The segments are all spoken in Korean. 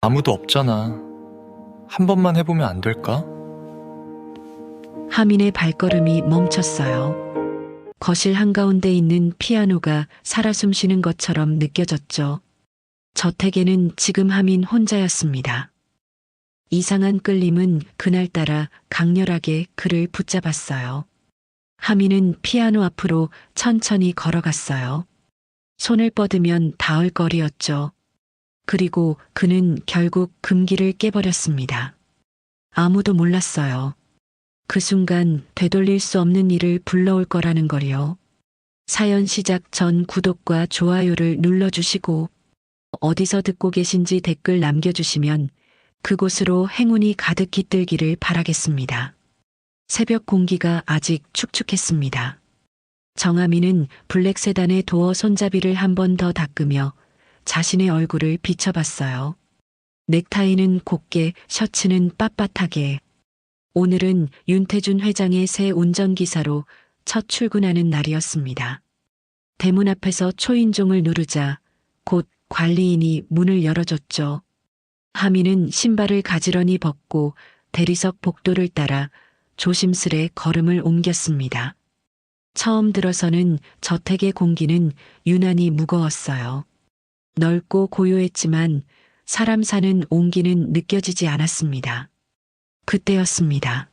아무도 없잖아. 한 번만 해보면 안 될까? 하민의 발걸음이 멈췄어요. 거실 한가운데 있는 피아노가 살아 숨쉬는 것처럼 느껴졌죠. 저택에는 지금 하민 혼자였습니다. 이상한 끌림은 그날따라 강렬하게 그를 붙잡았어요. 하민은 피아노 앞으로 천천히 걸어갔어요. 손을 뻗으면 닿을 거리였죠. 그리고 그는 결국 금기를 깨버렸습니다. 아무도 몰랐어요. 그 순간 되돌릴 수 없는 일을 불러올 거라는 걸요. 사연 시작 전 구독과 좋아요를 눌러주시고 어디서 듣고 계신지 댓글 남겨주시면 그곳으로 행운이 가득 깃들기를 바라겠습니다. 새벽 공기가 아직 축축했습니다. 정아미는 블랙 세단의 도어 손잡이를 한 번 더 닦으며 자신의 얼굴을 비춰봤어요. 넥타이는 곱게, 셔츠는 빳빳하게. 오늘은 윤태준 회장의 새 운전기사로 첫 출근하는 날이었습니다. 대문 앞에서 초인종을 누르자 곧 관리인이 문을 열어줬죠. 하민은 신발을 가지런히 벗고 대리석 복도를 따라 조심스레 걸음을 옮겼습니다. 처음 들어서는 저택의 공기는 유난히 무거웠어요. 넓고 고요했지만 사람 사는 온기는 느껴지지 않았습니다. 그때였습니다.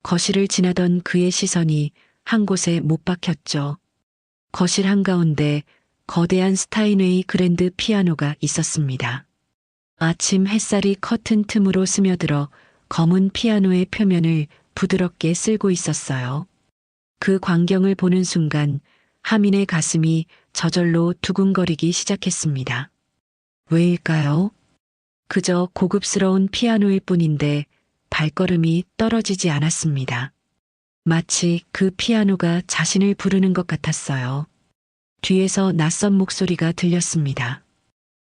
거실을 지나던 그의 시선이 한 곳에 못 박혔죠. 거실 한가운데 거대한 스타인웨이 그랜드 피아노가 있었습니다. 아침 햇살이 커튼 틈으로 스며들어 검은 피아노의 표면을 부드럽게 쓸고 있었어요. 그 광경을 보는 순간 하민의 가슴이 저절로 두근거리기 시작했습니다. 왜일까요? 그저 고급스러운 피아노일 뿐인데 발걸음이 떨어지지 않았습니다. 마치 그 피아노가 자신을 부르는 것 같았어요. 뒤에서 낯선 목소리가 들렸습니다.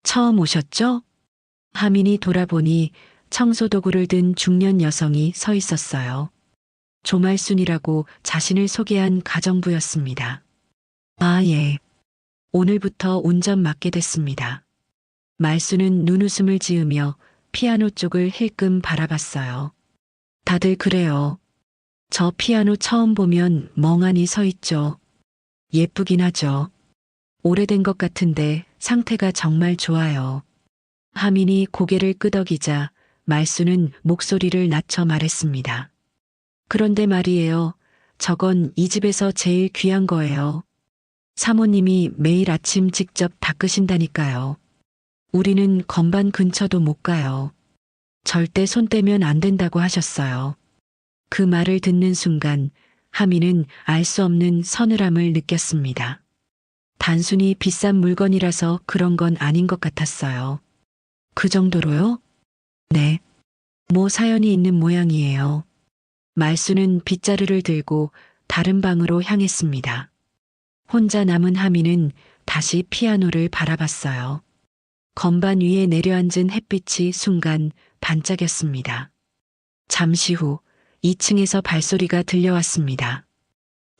처음 오셨죠? 하민이 돌아보니 청소도구를 든 중년 여성이 서 있었어요. 조말순이라고 자신을 소개한 가정부였습니다. 아, 예. 오늘부터 운전 맡게 됐습니다. 말수는 눈웃음을 지으며 피아노 쪽을 힐끔 바라봤어요. 다들 그래요. 저 피아노 처음 보면 멍하니 서 있죠. 예쁘긴 하죠. 오래된 것 같은데 상태가 정말 좋아요. 하민이 고개를 끄덕이자 말수는 목소리를 낮춰 말했습니다. 그런데 말이에요. 저건 이 집에서 제일 귀한 거예요. 사모님이 매일 아침 직접 닦으신다니까요. 우리는 건반 근처도 못 가요. 절대 손 떼면 안 된다고 하셨어요. 그 말을 듣는 순간 하민은 알 수 없는 서늘함을 느꼈습니다. 단순히 비싼 물건이라서 그런 건 아닌 것 같았어요. 그 정도로요? 네. 뭐 사연이 있는 모양이에요. 말수는 빗자루를 들고 다른 방으로 향했습니다. 혼자 남은 하민은 다시 피아노를 바라봤어요. 건반 위에 내려앉은 햇빛이 순간 반짝였습니다. 잠시 후 2층에서 발소리가 들려왔습니다.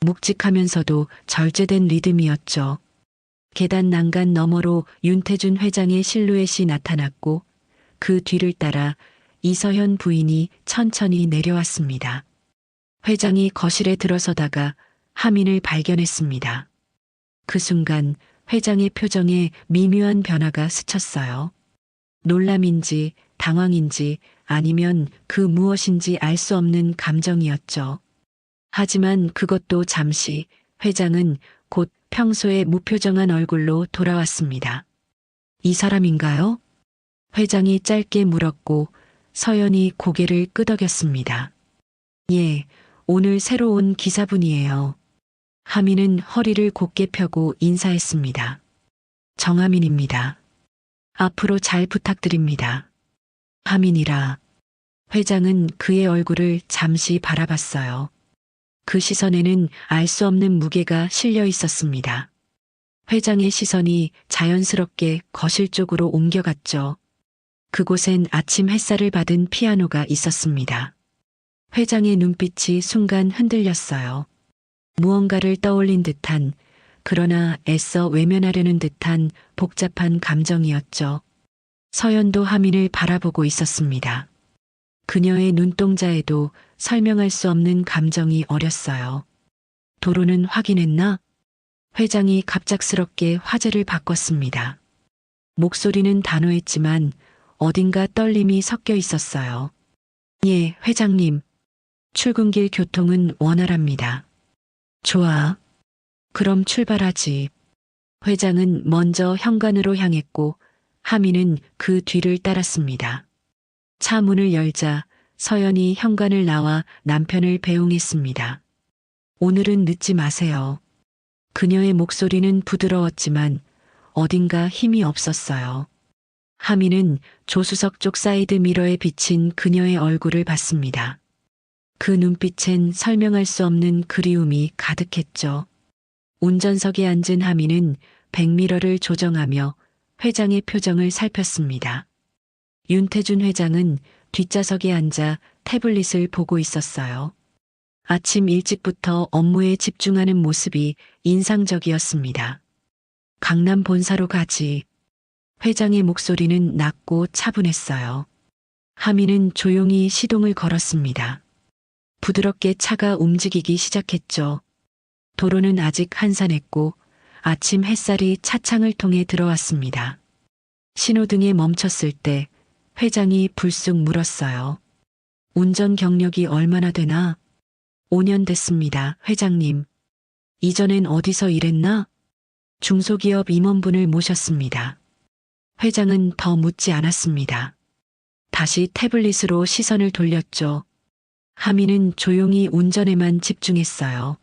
묵직하면서도 절제된 리듬이었죠. 계단 난간 너머로 윤태준 회장의 실루엣이 나타났고 그 뒤를 따라 이서현 부인이 천천히 내려왔습니다. 회장이 거실에 들어서다가 하민을 발견했습니다. 그 순간 회장의 표정에 미묘한 변화가 스쳤어요. 놀람인지 당황인지 아니면 그 무엇인지 알 수 없는 감정이었죠. 하지만 그것도 잠시 회장은 곧 평소의 무표정한 얼굴로 돌아왔습니다. 이 사람인가요? 회장이 짧게 물었고 서연이 고개를 끄덕였습니다. 예, 오늘 새로 온 기사분이에요. 하민은 허리를 곧게 펴고 인사했습니다. 정하민입니다. 앞으로 잘 부탁드립니다. 하민이라. 회장은 그의 얼굴을 잠시 바라봤어요. 그 시선에는 알 수 없는 무게가 실려 있었습니다. 회장의 시선이 자연스럽게 거실 쪽으로 옮겨갔죠. 그곳엔 아침 햇살을 받은 피아노가 있었습니다. 회장의 눈빛이 순간 흔들렸어요. 무언가를 떠올린 듯한, 그러나 애써 외면하려는 듯한 복잡한 감정이었죠. 서연도 하민을 바라보고 있었습니다. 그녀의 눈동자에도 설명할 수 없는 감정이 어렸어요. 도로는 확인했나? 회장이 갑작스럽게 화제를 바꿨습니다. 목소리는 단호했지만 어딘가 떨림이 섞여 있었어요. 예, 회장님. 출근길 교통은 원활합니다. 좋아. 그럼 출발하지. 회장은 먼저 현관으로 향했고 하민은 그 뒤를 따랐습니다. 차 문을 열자 서연이 현관을 나와 남편을 배웅했습니다. 오늘은 늦지 마세요. 그녀의 목소리는 부드러웠지만 어딘가 힘이 없었어요. 하민은 조수석 쪽 사이드 미러에 비친 그녀의 얼굴을 봤습니다. 그 눈빛엔 설명할 수 없는 그리움이 가득했죠. 운전석에 앉은 하민은 백미러를 조정하며 회장의 표정을 살폈습니다. 윤태준 회장은 뒷좌석에 앉아 태블릿을 보고 있었어요. 아침 일찍부터 업무에 집중하는 모습이 인상적이었습니다. 강남 본사로 가지. 회장의 목소리는 낮고 차분했어요. 하민은 조용히 시동을 걸었습니다. 부드럽게 차가 움직이기 시작했죠. 도로는 아직 한산했고 아침 햇살이 차창을 통해 들어왔습니다. 신호등에 멈췄을 때 회장이 불쑥 물었어요. 운전 경력이 얼마나 되나? 5년 됐습니다, 회장님. 이전엔 어디서 일했나? 중소기업 임원분을 모셨습니다. 회장은 더 묻지 않았습니다. 다시 태블릿으로 시선을 돌렸죠. 하민은 조용히 운전에만 집중했어요.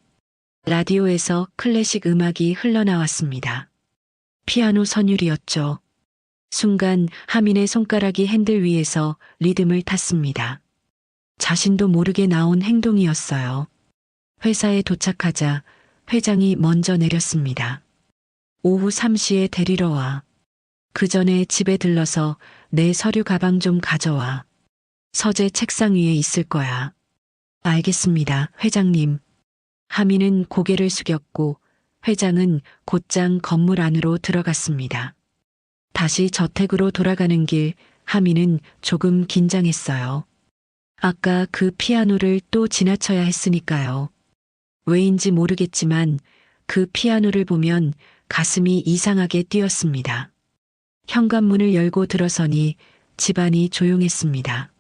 라디오에서 클래식 음악이 흘러나왔습니다. 피아노 선율이었죠. 순간 하민의 손가락이 핸들 위에서 리듬을 탔습니다. 자신도 모르게 나온 행동이었어요. 회사에 도착하자 회장이 먼저 내렸습니다. 오후 3시에 데리러 와. 그 전에 집에 들러서 내 서류 가방 좀 가져와. 서재 책상 위에 있을 거야. 알겠습니다, 회장님. 하민은 고개를 숙였고 회장은 곧장 건물 안으로 들어갔습니다. 다시 저택으로 돌아가는 길 하민은 조금 긴장했어요. 아까 그 피아노를 또 지나쳐야 했으니까요. 왜인지 모르겠지만 그 피아노를 보면 가슴이 이상하게 뛰었습니다. 현관문을 열고 들어서니 집안이 조용했습니다.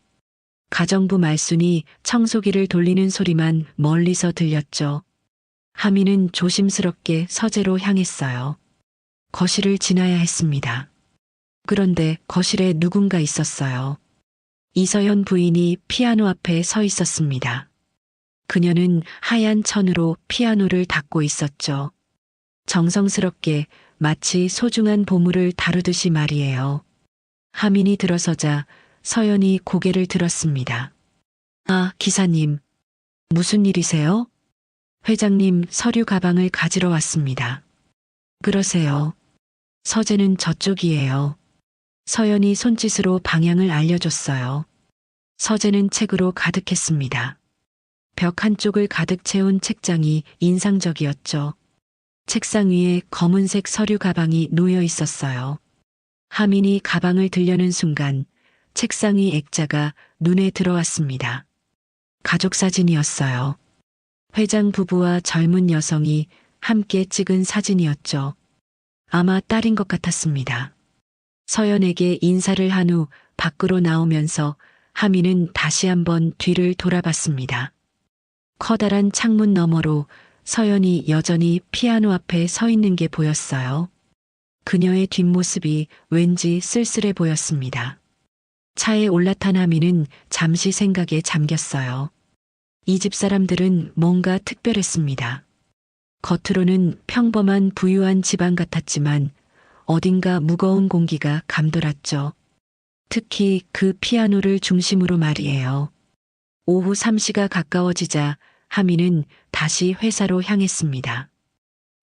가정부 말순이 청소기를 돌리는 소리만 멀리서 들렸죠. 하민은 조심스럽게 서재로 향했어요. 거실을 지나야 했습니다. 그런데 거실에 누군가 있었어요. 이서연 부인이 피아노 앞에 서 있었습니다. 그녀는 하얀 천으로 피아노를 닦고 있었죠. 정성스럽게 마치 소중한 보물을 다루듯이 말이에요. 하민이 들어서자 서연이 고개를 들었습니다. 아, 기사님. 무슨 일이세요? 회장님 서류 가방을 가지러 왔습니다. 그러세요. 서재는 저쪽이에요. 서연이 손짓으로 방향을 알려줬어요. 서재는 책으로 가득했습니다. 벽 한쪽을 가득 채운 책장이 인상적이었죠. 책상 위에 검은색 서류 가방이 놓여 있었어요. 하민이 가방을 들려는 순간 책상 위 액자가 눈에 들어왔습니다. 가족 사진이었어요. 회장 부부와 젊은 여성이 함께 찍은 사진이었죠. 아마 딸인 것 같았습니다. 서연에게 인사를 한 후 밖으로 나오면서 하민은 다시 한번 뒤를 돌아봤습니다. 커다란 창문 너머로 서연이 여전히 피아노 앞에 서 있는 게 보였어요. 그녀의 뒷모습이 왠지 쓸쓸해 보였습니다. 차에 올라탄 하민은 잠시 생각에 잠겼어요. 이 집 사람들은 뭔가 특별했습니다. 겉으로는 평범한 부유한 집안 같았지만 어딘가 무거운 공기가 감돌았죠. 특히 그 피아노를 중심으로 말이에요. 오후 3시가 가까워지자 하민은 다시 회사로 향했습니다.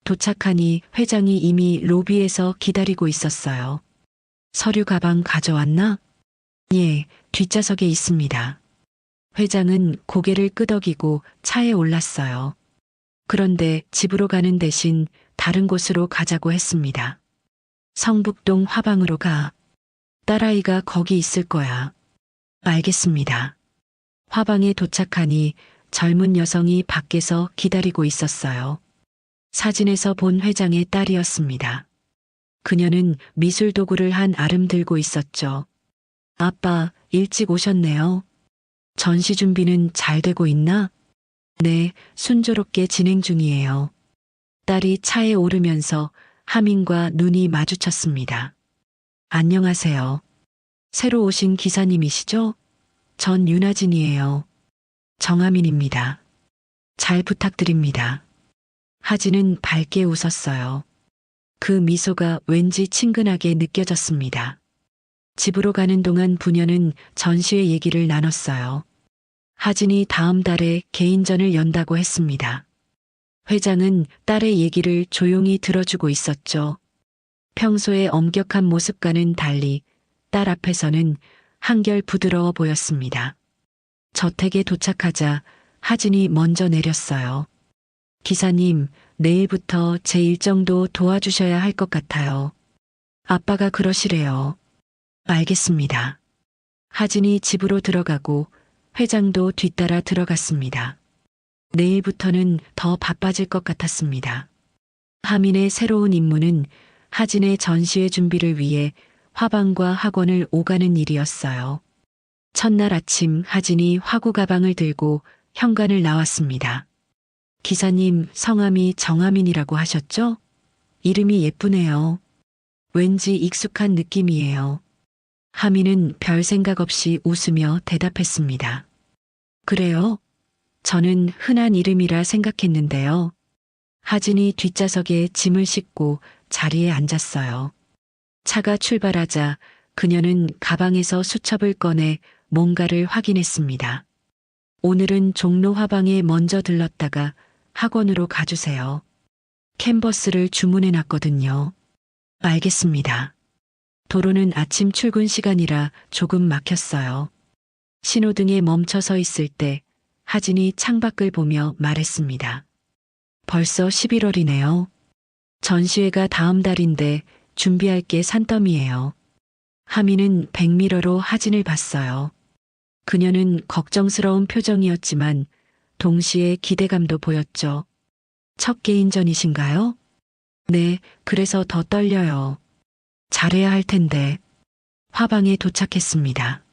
도착하니 회장이 이미 로비에서 기다리고 있었어요. 서류 가방 가져왔나? 예, 뒷좌석에 있습니다. 회장은 고개를 끄덕이고 차에 올랐어요. 그런데 집으로 가는 대신 다른 곳으로 가자고 했습니다. 성북동 화방으로 가. 딸아이가 거기 있을 거야. 알겠습니다. 화방에 도착하니 젊은 여성이 밖에서 기다리고 있었어요. 사진에서 본 회장의 딸이었습니다. 그녀는 미술 도구를 한 아름 들고 있었죠. 아빠, 일찍 오셨네요. 전시 준비는 잘 되고 있나? 네, 순조롭게 진행 중이에요. 딸이 차에 오르면서 하민과 눈이 마주쳤습니다. 안녕하세요. 새로 오신 기사님이시죠? 전 윤하진이에요. 정하민입니다. 잘 부탁드립니다. 하진은 밝게 웃었어요. 그 미소가 왠지 친근하게 느껴졌습니다. 집으로 가는 동안 부녀는 전시회 얘기를 나눴어요. 하진이 다음 달에 개인전을 연다고 했습니다. 회장은 딸의 얘기를 조용히 들어주고 있었죠. 평소의 엄격한 모습과는 달리 딸 앞에서는 한결 부드러워 보였습니다. 저택에 도착하자 하진이 먼저 내렸어요. 기사님, 내일부터 제 일정도 도와주셔야 할 것 같아요. 아빠가 그러시래요. 알겠습니다. 하진이 집으로 들어가고 회장도 뒤따라 들어갔습니다. 내일부터는 더 바빠질 것 같았습니다. 하민의 새로운 임무는 하진의 전시회 준비를 위해 화방과 학원을 오가는 일이었어요. 첫날 아침 하진이 화구 가방을 들고 현관을 나왔습니다. 기사님, 성함이 정하민이라고 하셨죠? 이름이 예쁘네요. 왠지 익숙한 느낌이에요. 하민은 별 생각 없이 웃으며 대답했습니다. 그래요? 저는 흔한 이름이라 생각했는데요. 하진이 뒷좌석에 짐을 싣고 자리에 앉았어요. 차가 출발하자 그녀는 가방에서 수첩을 꺼내 뭔가를 확인했습니다. 오늘은 종로 화방에 먼저 들렀다가 학원으로 가주세요. 캔버스를 주문해 놨거든요. 알겠습니다. 도로는 아침 출근 시간이라 조금 막혔어요. 신호등에 멈춰 서 있을 때 하진이 창밖을 보며 말했습니다. 벌써 11월이네요. 전시회가 다음 달인데 준비할 게 산더미예요. 하민은 백미러로 하진을 봤어요. 그녀는 걱정스러운 표정이었지만 동시에 기대감도 보였죠. 첫 개인전이신가요? 네, 그래서 더 떨려요. 잘해야 할 텐데. 화방에 도착했습니다.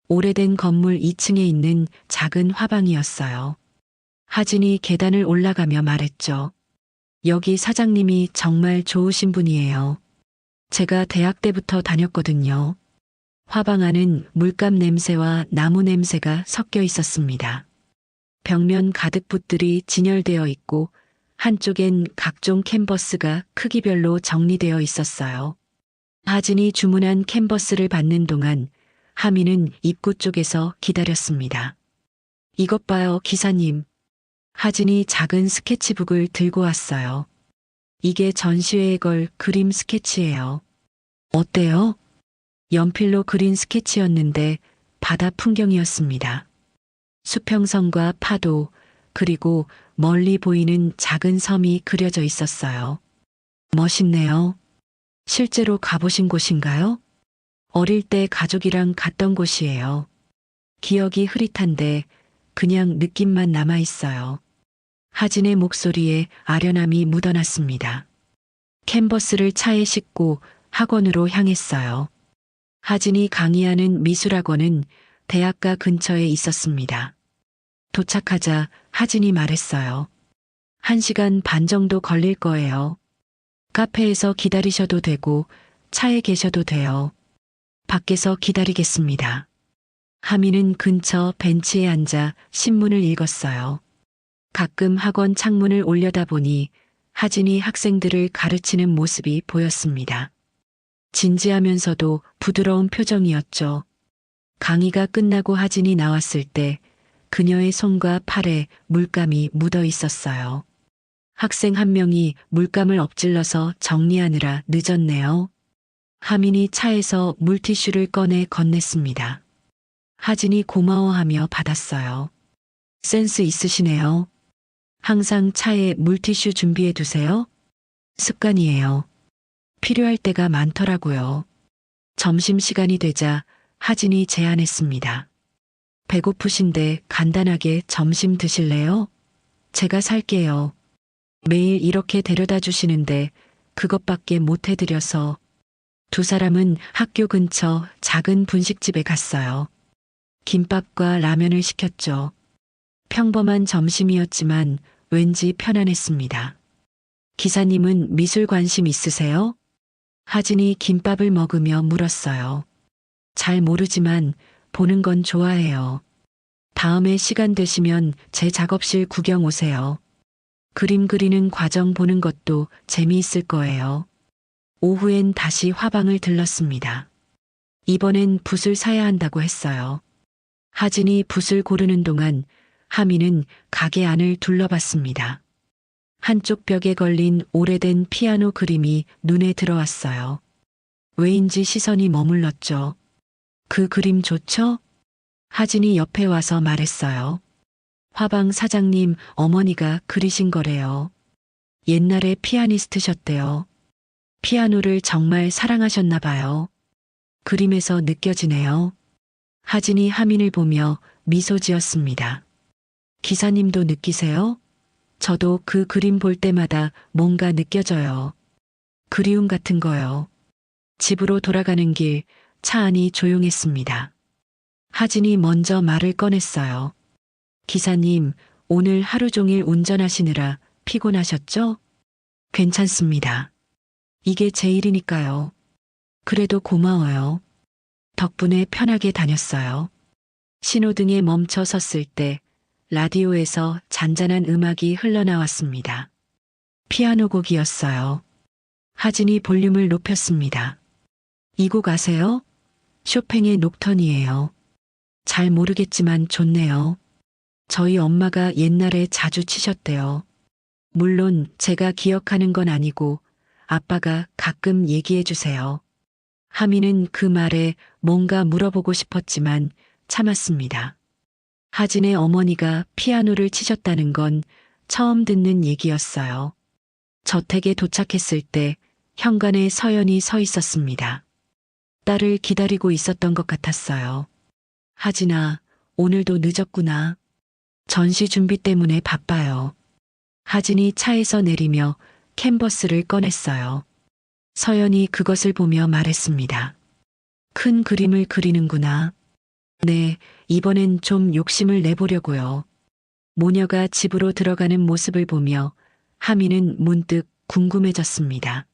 오래된 건물 2층에 있는 작은 화방이었어요. 하진이 계단을 올라가며 말했죠. 여기 사장님이 정말 좋으신 분이에요. 제가 대학 때부터 다녔거든요. 화방 안은 물감 냄새와 나무 냄새가 섞여 있었습니다. 벽면 가득 붓들이 진열되어 있고 한쪽엔 각종 캔버스가 크기별로 정리되어 있었어요. 하진이 주문한 캔버스를 받는 동안 하민은 입구 쪽에서 기다렸습니다. 이것 봐요, 기사님. 하진이 작은 스케치북을 들고 왔어요. 이게 전시회에 걸 그림 스케치예요. 어때요? 연필로 그린 스케치였는데 바다 풍경이었습니다. 수평선과 파도, 그리고 멀리 보이는 작은 섬이 그려져 있었어요. 멋있네요. 실제로 가보신 곳인가요? 어릴 때 가족이랑 갔던 곳이에요. 기억이 흐릿한데 그냥 느낌만 남아 있어요. 하진의 목소리에 아련함이 묻어났습니다. 캔버스를 차에 싣고 학원으로 향했어요. 하진이 강의하는 미술학원은 대학가 근처에 있었습니다. 도착하자 하진이 말했어요. 1시간 반 정도 걸릴 거예요. 카페에서 기다리셔도 되고 차에 계셔도 돼요. 밖에서 기다리겠습니다. 하민은 근처 벤치에 앉아 신문을 읽었어요. 가끔 학원 창문을 올려다보니 하진이 학생들을 가르치는 모습이 보였습니다. 진지하면서도 부드러운 표정이었죠. 강의가 끝나고 하진이 나왔을 때 그녀의 손과 팔에 물감이 묻어 있었어요. 학생 한 명이 물감을 엎질러서 정리하느라 늦었네요. 하민이 차에서 물티슈를 꺼내 건넸습니다. 하진이 고마워하며 받았어요. 센스 있으시네요. 항상 차에 물티슈 준비해 두세요? 습관이에요. 필요할 때가 많더라고요. 점심시간이 되자 하진이 제안했습니다. 배고프신데 간단하게 점심 드실래요? 제가 살게요. 매일 이렇게 데려다 주시는데 그것밖에 못 해드려서. 두 사람은 학교 근처 작은 분식집에 갔어요. 김밥과 라면을 시켰죠. 평범한 점심이었지만 왠지 편안했습니다. 기사님은 미술 관심 있으세요? 하진이 김밥을 먹으며 물었어요. 잘 모르지만 보는 건 좋아해요. 다음에 시간 되시면 제 작업실 구경 오세요. 그림 그리는 과정 보는 것도 재미있을 거예요. 오후엔 다시 화방을 들렀습니다. 이번엔 붓을 사야 한다고 했어요. 하진이 붓을 고르는 동안 하미는 가게 안을 둘러봤습니다. 한쪽 벽에 걸린 오래된 피아노 그림이 눈에 들어왔어요. 왜인지 시선이 머물렀죠. 그 그림 좋죠? 하진이 옆에 와서 말했어요. 화방 사장님 어머니가 그리신 거래요. 옛날에 피아니스트셨대요. 피아노를 정말 사랑하셨나 봐요. 그림에서 느껴지네요. 하진이 하민을 보며 미소 지었습니다. 기사님도 느끼세요? 저도 그 그림 볼 때마다 뭔가 느껴져요. 그리움 같은 거요. 집으로 돌아가는 길 차 안이 조용했습니다. 하진이 먼저 말을 꺼냈어요. 기사님, 오늘 하루 종일 운전하시느라 피곤하셨죠? 괜찮습니다. 이게 제 일이니까요. 그래도 고마워요. 덕분에 편하게 다녔어요. 신호등에 멈춰 섰을 때 라디오에서 잔잔한 음악이 흘러나왔습니다. 피아노 곡이었어요. 하진이 볼륨을 높였습니다. 이 곡 아세요? 쇼팽의 녹턴이에요. 잘 모르겠지만 좋네요. 저희 엄마가 옛날에 자주 치셨대요. 물론 제가 기억하는 건 아니고 아빠가 가끔 얘기해 주세요. 하미는 그 말에 뭔가 물어보고 싶었지만 참았습니다. 하진의 어머니가 피아노를 치셨다는 건 처음 듣는 얘기였어요. 저택에 도착했을 때 현관에 서연이 서 있었습니다. 딸을 기다리고 있었던 것 같았어요. 하진아, 오늘도 늦었구나. 전시 준비 때문에 바빠요. 하진이 차에서 내리며 캔버스를 꺼냈어요. 서연이 그것을 보며 말했습니다. 큰 그림을 그리는구나. 네, 이번엔 좀 욕심을 내보려고요. 모녀가 집으로 들어가는 모습을 보며 하미는 문득 궁금해졌습니다.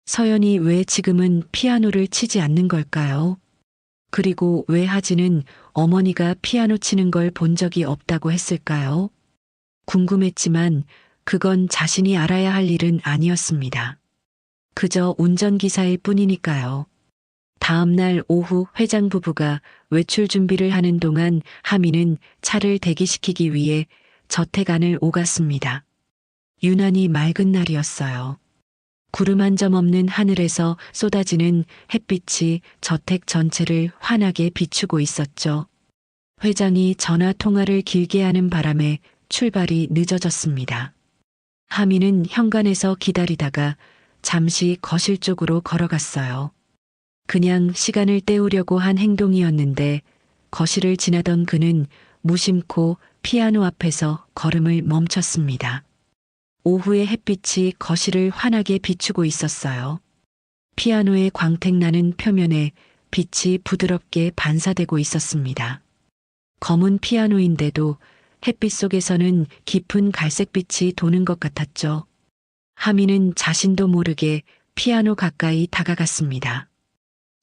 서연이 왜 지금은 피아노를 치지 않는 걸까요? 그리고 왜 하진은 어머니가 피아노 치는 걸 본 적이 없다고 했을까요? 궁금했지만 그건 자신이 알아야 할 일은 아니었습니다. 그저 운전기사일 뿐이니까요. 다음 날 오후 회장 부부가 외출 준비를 하는 동안 하미는 차를 대기시키기 위해 저택 안을 오갔습니다. 유난히 맑은 날이었어요. 구름 한 점 없는 하늘에서 쏟아지는 햇빛이 저택 전체를 환하게 비추고 있었죠. 회장이 전화 통화를 길게 하는 바람에 출발이 늦어졌습니다. 하미는 현관에서 기다리다가 잠시 거실 쪽으로 걸어갔어요. 그냥 시간을 때우려고 한 행동이었는데 거실을 지나던 그는 무심코 피아노 앞에서 걸음을 멈췄습니다. 오후의 햇빛이 거실을 환하게 비추고 있었어요. 피아노의 광택나는 표면에 빛이 부드럽게 반사되고 있었습니다. 검은 피아노인데도 햇빛 속에서는 깊은 갈색빛이 도는 것 같았죠. 하미는 자신도 모르게 피아노 가까이 다가갔습니다.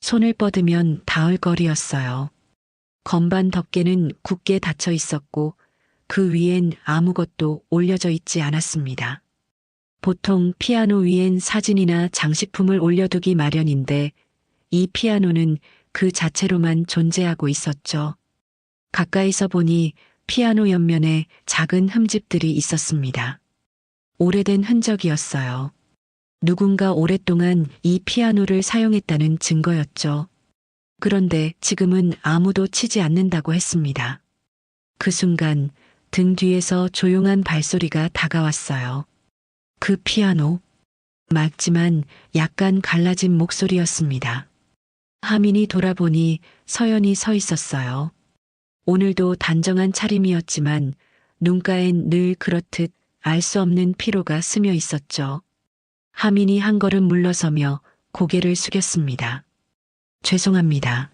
손을 뻗으면 닿을 거리였어요. 건반 덮개는 굳게 닫혀 있었고 그 위엔 아무것도 올려져 있지 않았습니다. 보통 피아노 위엔 사진이나 장식품을 올려두기 마련인데 이 피아노는 그 자체로만 존재하고 있었죠. 가까이서 보니 피아노 옆면에 작은 흠집들이 있었습니다. 오래된 흔적이었어요. 누군가 오랫동안 이 피아노를 사용했다는 증거였죠. 그런데 지금은 아무도 치지 않는다고 했습니다. 그 순간 등 뒤에서 조용한 발소리가 다가왔어요. 그 피아노. 맑지만 약간 갈라진 목소리였습니다. 하민이 돌아보니 서연이 서 있었어요. 오늘도 단정한 차림이었지만 눈가엔 늘 그렇듯 알 수 없는 피로가 스며 있었죠. 하민이 한 걸음 물러서며 고개를 숙였습니다. 죄송합니다.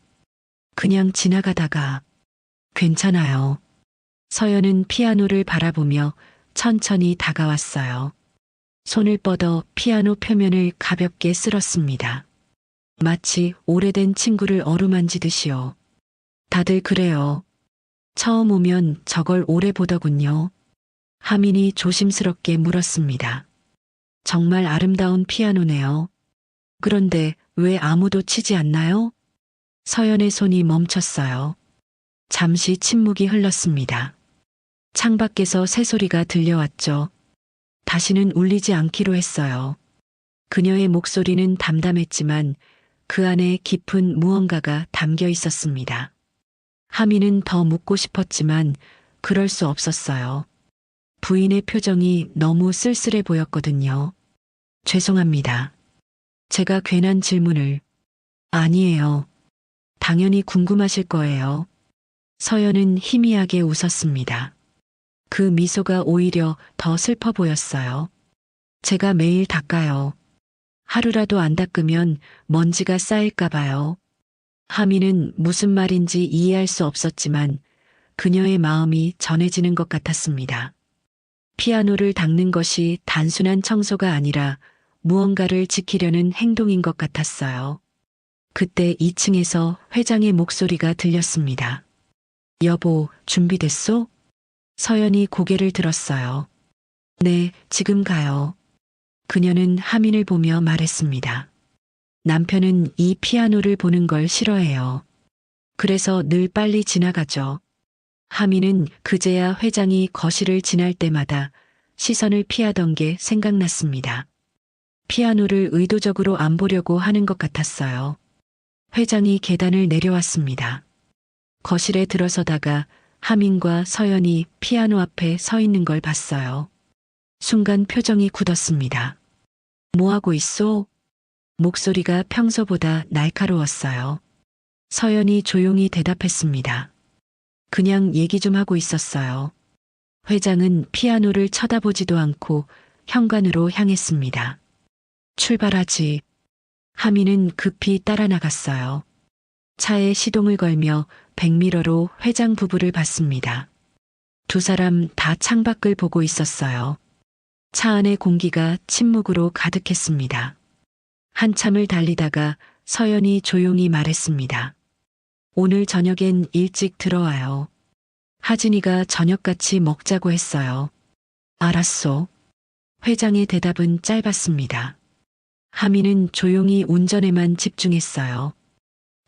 그냥 지나가다가. 괜찮아요. 서연은 피아노를 바라보며 천천히 다가왔어요. 손을 뻗어 피아노 표면을 가볍게 쓸었습니다. 마치 오래된 친구를 어루만지듯이요. 다들 그래요. 처음 오면 저걸 오래 보더군요. 하민이 조심스럽게 물었습니다. 정말 아름다운 피아노네요. 그런데 왜 아무도 치지 않나요? 서연의 손이 멈췄어요. 잠시 침묵이 흘렀습니다. 창밖에서 새소리가 들려왔죠. 다시는 울리지 않기로 했어요. 그녀의 목소리는 담담했지만 그 안에 깊은 무언가가 담겨 있었습니다. 하민은 더 묻고 싶었지만 그럴 수 없었어요. 부인의 표정이 너무 쓸쓸해 보였거든요. 죄송합니다. 제가 괜한 질문을. 아니에요. 당연히 궁금하실 거예요. 서연은 희미하게 웃었습니다. 그 미소가 오히려 더 슬퍼 보였어요. 제가 매일 닦아요. 하루라도 안 닦으면 먼지가 쌓일까 봐요. 하민은 무슨 말인지 이해할 수 없었지만 그녀의 마음이 전해지는 것 같았습니다. 피아노를 닦는 것이 단순한 청소가 아니라 무언가를 지키려는 행동인 것 같았어요. 그때 2층에서 회장의 목소리가 들렸습니다. 여보, 준비됐소? 서연이 고개를 들었어요. 네, 지금 가요. 그녀는 하민을 보며 말했습니다. 남편은 이 피아노를 보는 걸 싫어해요. 그래서 늘 빨리 지나가죠. 하민은 그제야 회장이 거실을 지날 때마다 시선을 피하던 게 생각났습니다. 피아노를 의도적으로 안 보려고 하는 것 같았어요. 회장이 계단을 내려왔습니다. 거실에 들어서다가 하민과 서연이 피아노 앞에 서 있는 걸 봤어요. 순간 표정이 굳었습니다. 뭐하고 있소? 목소리가 평소보다 날카로웠어요. 서연이 조용히 대답했습니다. 그냥 얘기 좀 하고 있었어요. 회장은 피아노를 쳐다보지도 않고 현관으로 향했습니다. 출발하지. 하민은 급히 따라 나갔어요. 차에 시동을 걸며 백미러로 회장 부부를 봤습니다. 두 사람 다 창밖을 보고 있었어요. 차 안의 공기가 침묵으로 가득했습니다. 한참을 달리다가 서연이 조용히 말했습니다. 오늘 저녁엔 일찍 들어와요. 하진이가 저녁같이 먹자고 했어요. 알았소. 회장의 대답은 짧았습니다. 하민은 조용히 운전에만 집중했어요.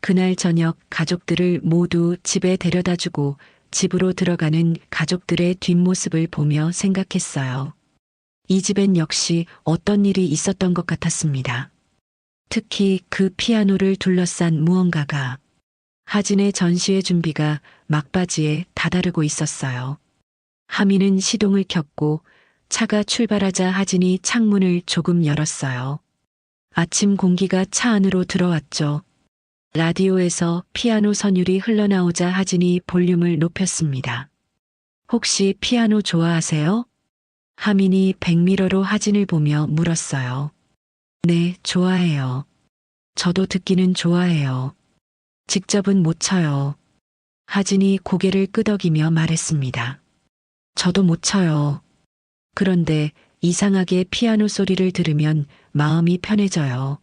그날 저녁 가족들을 모두 집에 데려다주고 집으로 들어가는 가족들의 뒷모습을 보며 생각했어요. 이 집엔 역시 어떤 일이 있었던 것 같았습니다. 특히 그 피아노를 둘러싼 무언가가. 하진의 전시회 준비가 막바지에 다다르고 있었어요. 하민은 시동을 켰고 차가 출발하자 하진이 창문을 조금 열었어요. 아침 공기가 차 안으로 들어왔죠. 라디오에서 피아노 선율이 흘러나오자 하진이 볼륨을 높였습니다. 혹시 피아노 좋아하세요? 하민이 백미러로 하진을 보며 물었어요. 네, 좋아해요. 저도 듣기는 좋아해요. 직접은 못 쳐요. 하진이 고개를 끄덕이며 말했습니다. 저도 못 쳐요. 그런데 이상하게 피아노 소리를 들으면 마음이 편해져요.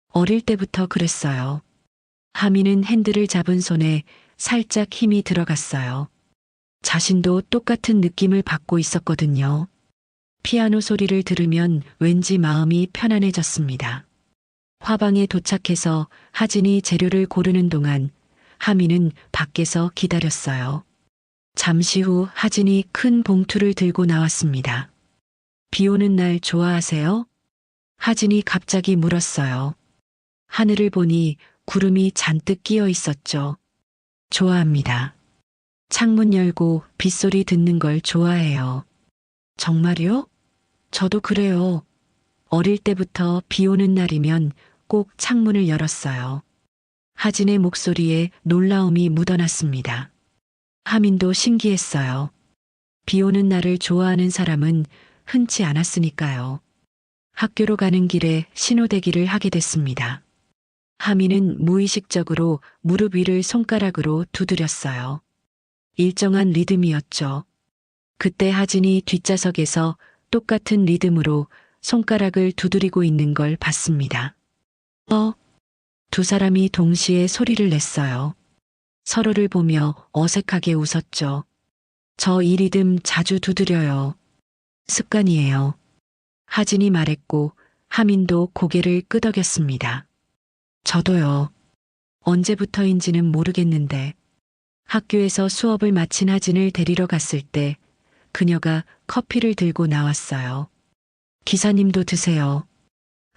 어릴 때부터 그랬어요. 하민은 핸들을 잡은 손에 살짝 힘이 들어갔어요. 자신도 똑같은 느낌을 받고 있었거든요. 피아노 소리를 들으면 왠지 마음이 편안해졌습니다. 화방에 도착해서 하진이 재료를 고르는 동안 하민은 밖에서 기다렸어요. 잠시 후 하진이 큰 봉투를 들고 나왔습니다. 비 오는 날 좋아하세요? 하진이 갑자기 물었어요. 하늘을 보니 구름이 잔뜩 끼어 있었죠. 좋아합니다. 창문 열고 빗소리 듣는 걸 좋아해요. 정말요? 저도 그래요. 어릴 때부터 비 오는 날이면 꼭 창문을 열었어요. 하진의 목소리에 놀라움이 묻어났습니다. 하민도 신기했어요. 비 오는 날을 좋아하는 사람은 흔치 않았으니까요. 학교로 가는 길에 신호대기를 하게 됐습니다. 하민은 무의식적으로 무릎 위를 손가락으로 두드렸어요. 일정한 리듬이었죠. 그때 하진이 뒷좌석에서 똑같은 리듬으로 손가락을 두드리고 있는 걸 봤습니다. 두 사람이 동시에 소리를 냈어요. 서로를 보며 어색하게 웃었죠. 저 이 리듬 자주 두드려요. 습관이에요. 하진이 말했고 하민도 고개를 끄덕였습니다. 저도요. 언제부터인지는 모르겠는데 학교에서 수업을 마친 하진을 데리러 갔을 때 그녀가 커피를 들고 나왔어요. 기사님도 드세요.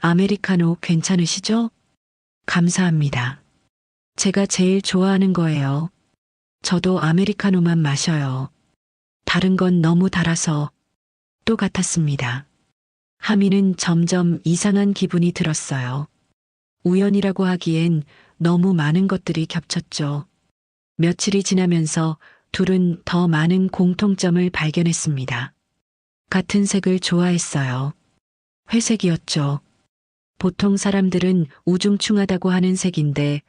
아메리카노 괜찮으시죠? 감사합니다. 제가 제일 좋아하는 거예요. 저도 아메리카노만 마셔요. 다른 건 너무 달아서 또 같았습니다. 하민은 점점 이상한 기분이 들었어요. 우연이라고 하기엔 너무 많은 것들이 겹쳤죠. 며칠이 지나면서 둘은 더 많은 공통점을 발견했습니다. 같은 색을 좋아했어요. 회색이었죠. 보통 사람들은 우중충하다고 하는 색인데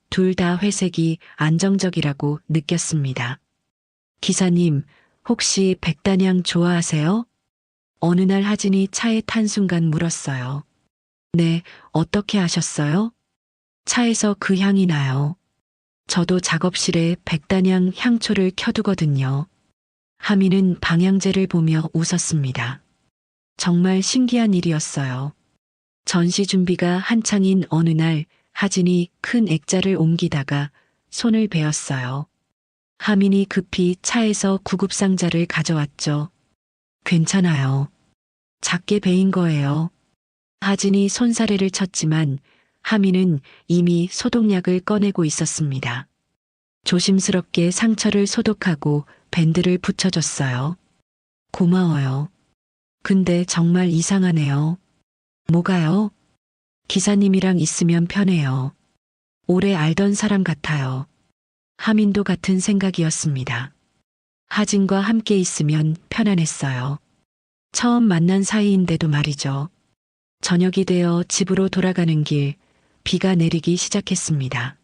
둘 다 회색이 안정적이라고 느꼈습니다. 기사님, 혹시 백단향 좋아하세요? 어느 날 하진이 차에 탄 순간 물었어요. 네, 어떻게 아셨어요? 차에서 그 향이 나요. 저도 작업실에 백단향 향초를 켜두거든요. 하민은 방향제를 보며 웃었습니다. 정말 신기한 일이었어요. 전시 준비가 한창인 어느 날 하진이 큰 액자를 옮기다가 손을 베었어요. 하민이 급히 차에서 구급상자를 가져왔죠. 괜찮아요. 작게 베인 거예요. 하진이 손사래를 쳤지만 하민은 이미 소독약을 꺼내고 있었습니다. 조심스럽게 상처를 소독하고 밴드를 붙여줬어요. 고마워요. 근데 정말 이상하네요. 뭐가요? 기사님이랑 있으면 편해요. 오래 알던 사람 같아요. 하민도 같은 생각이었습니다. 하진과 함께 있으면 편안했어요. 처음 만난 사이인데도 말이죠. 저녁이 되어 집으로 돌아가는 길, 비가 내리기 시작했습니다.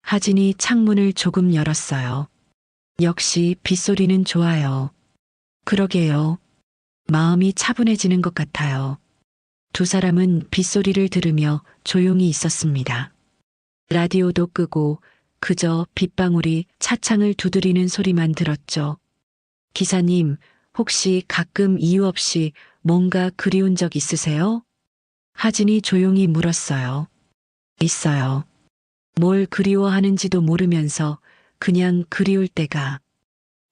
하진이 창문을 조금 열었어요. 역시 빗소리는 좋아요. 그러게요. 마음이 차분해지는 것 같아요. 두 사람은 빗소리를 들으며 조용히 있었습니다. 라디오도 끄고 그저 빗방울이 차창을 두드리는 소리만 들었죠. 기사님, 혹시 가끔 이유 없이 뭔가 그리운 적 있으세요? 하진이 조용히 물었어요. 있어요. 뭘 그리워하는지도 모르면서 그냥 그리울 때가.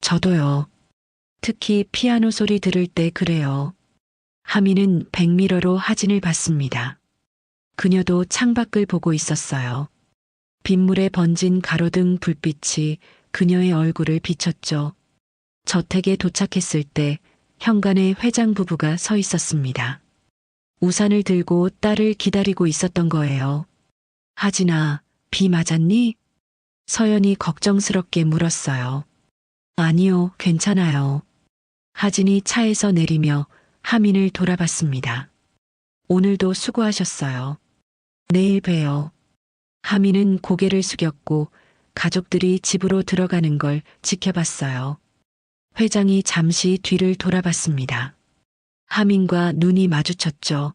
저도요. 특히 피아노 소리 들을 때 그래요. 하민은 백미러로 하진을 봤습니다. 그녀도 창밖을 보고 있었어요. 빗물에 번진 가로등 불빛이 그녀의 얼굴을 비췄죠. 저택에 도착했을 때 현관에 회장 부부가 서 있었습니다. 우산을 들고 딸을 기다리고 있었던 거예요. 하진아, 비 맞았니? 서연이 걱정스럽게 물었어요. 아니요, 괜찮아요. 하진이 차에서 내리며 하민을 돌아봤습니다. 오늘도 수고하셨어요. 내일 봬요. 하민은 고개를 숙였고 가족들이 집으로 들어가는 걸 지켜봤어요. 회장이 잠시 뒤를 돌아봤습니다. 하민과 눈이 마주쳤죠.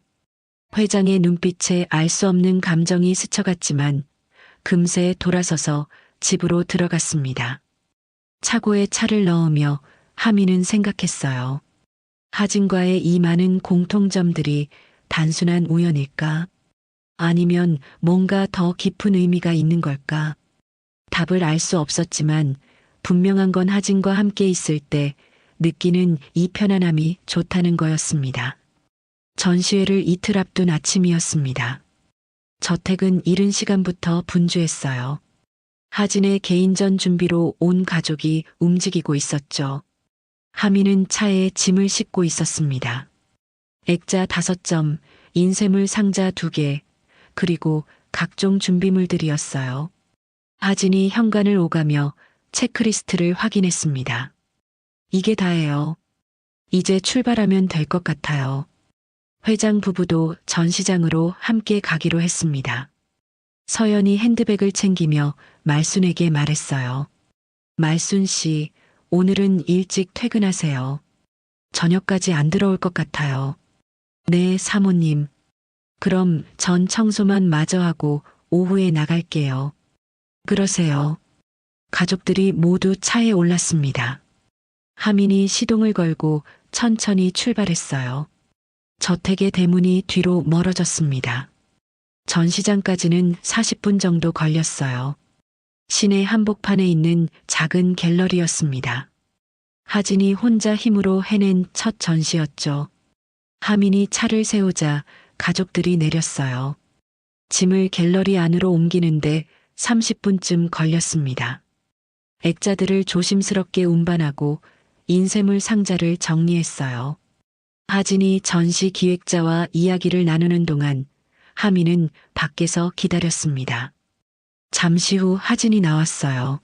회장의 눈빛에 알 수 없는 감정이 스쳐갔지만 금세 돌아서서 집으로 들어갔습니다. 차고에 차를 넣으며 하민은 생각했어요. 하진과의 이 많은 공통점들이 단순한 우연일까? 아니면 뭔가 더 깊은 의미가 있는 걸까? 답을 알 수 없었지만 분명한 건 하진과 함께 있을 때 느끼는 이 편안함이 좋다는 거였습니다. 전시회를 이틀 앞둔 아침이었습니다. 저택은 이른 시간부터 분주했어요. 하진의 개인전 준비로 온 가족이 움직이고 있었죠. 하민은 차에 짐을 싣고 있었습니다. 액자 5점, 인쇄물 상자 2개, 그리고 각종 준비물들이었어요. 하진이 현관을 오가며 체크리스트를 확인했습니다. 이게 다예요. 이제 출발하면 될 것 같아요. 회장 부부도 전시장으로 함께 가기로 했습니다. 서연이 핸드백을 챙기며 말순에게 말했어요. 말순 씨, 오늘은 일찍 퇴근하세요. 저녁까지 안 들어올 것 같아요. 네, 사모님. 그럼 전 청소만 마저 하고 오후에 나갈게요. 그러세요. 가족들이 모두 차에 올랐습니다. 하민이 시동을 걸고 천천히 출발했어요. 저택의 대문이 뒤로 멀어졌습니다. 전시장까지는 40분 정도 걸렸어요. 시내 한복판에 있는 작은 갤러리였습니다. 하진이 혼자 힘으로 해낸 첫 전시였죠. 하민이 차를 세우자 가족들이 내렸어요. 짐을 갤러리 안으로 옮기는데 30분쯤 걸렸습니다. 액자들을 조심스럽게 운반하고 인쇄물 상자를 정리했어요. 하진이 전시 기획자와 이야기를 나누는 동안 하민은 밖에서 기다렸습니다. 잠시 후 하진이 나왔어요.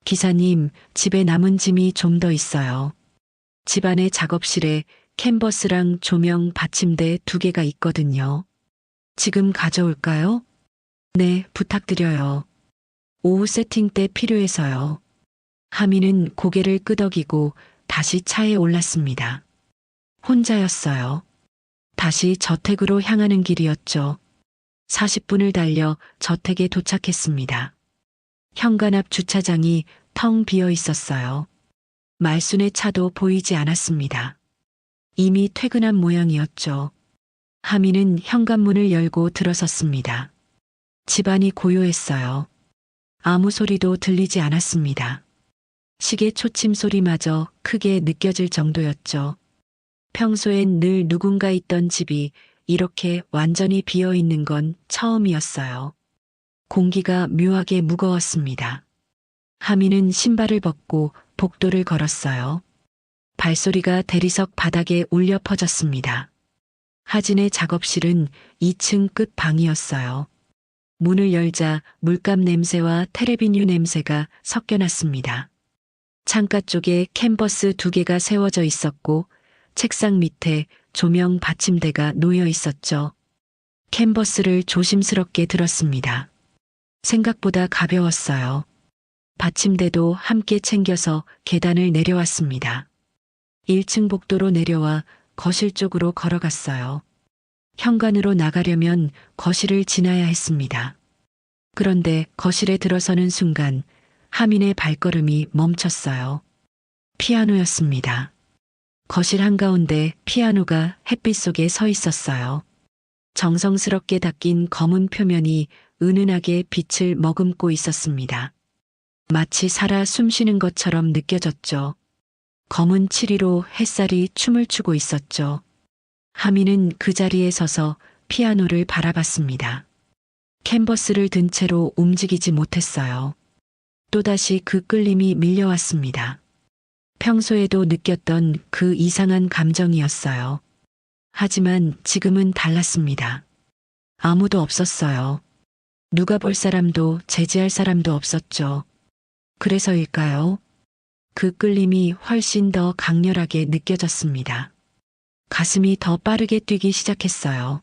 기사님, 집에 남은 짐이 좀 더 있어요. 집안의 작업실에 캔버스랑 조명 받침대 2개가 있거든요. 지금 가져올까요? 네, 부탁드려요. 오후 세팅 때 필요해서요. 하민은 고개를 끄덕이고 다시 차에 올랐습니다. 혼자였어요. 다시 저택으로 향하는 길이었죠. 40분을 달려 저택에 도착했습니다. 현관 앞 주차장이 텅 비어 있었어요. 말순의 차도 보이지 않았습니다. 이미 퇴근한 모양이었죠. 하민은 현관문을 열고 들어섰습니다. 집안이 고요했어요. 아무 소리도 들리지 않았습니다. 시계 초침 소리마저 크게 느껴질 정도였죠. 평소엔 늘 누군가 있던 집이 이렇게 완전히 비어 있는 건 처음이었어요. 공기가 묘하게 무거웠습니다. 하민은 신발을 벗고 복도를 걸었어요. 발소리가 대리석 바닥에 울려 퍼졌습니다. 하진의 작업실은 2층 끝 방이었어요. 문을 열자 물감 냄새와 테레비뉴 냄새가 섞여났습니다. 창가 쪽에 캔버스 2개가 세워져 있었고 책상 밑에 조명 받침대가 놓여 있었죠. 캔버스를 조심스럽게 들었습니다. 생각보다 가벼웠어요. 받침대도 함께 챙겨서 계단을 내려왔습니다. 1층 복도로 내려와 거실 쪽으로 걸어갔어요. 현관으로 나가려면 거실을 지나야 했습니다. 그런데 거실에 들어서는 순간 하민의 발걸음이 멈췄어요. 피아노였습니다. 거실 한가운데 피아노가 햇빛 속에 서 있었어요. 정성스럽게 닦인 검은 표면이 은은하게 빛을 머금고 있었습니다. 마치 살아 숨쉬는 것처럼 느껴졌죠. 검은 칠이로 햇살이 춤을 추고 있었죠. 하민은 그 자리에 서서 피아노를 바라봤습니다. 캔버스를 든 채로 움직이지 못했어요. 또다시 그 끌림이 밀려왔습니다. 평소에도 느꼈던 그 이상한 감정이었어요. 하지만 지금은 달랐습니다. 아무도 없었어요. 누가 볼 사람도 제지할 사람도 없었죠. 그래서일까요? 그 끌림이 훨씬 더 강렬하게 느껴졌습니다. 가슴이 더 빠르게 뛰기 시작했어요.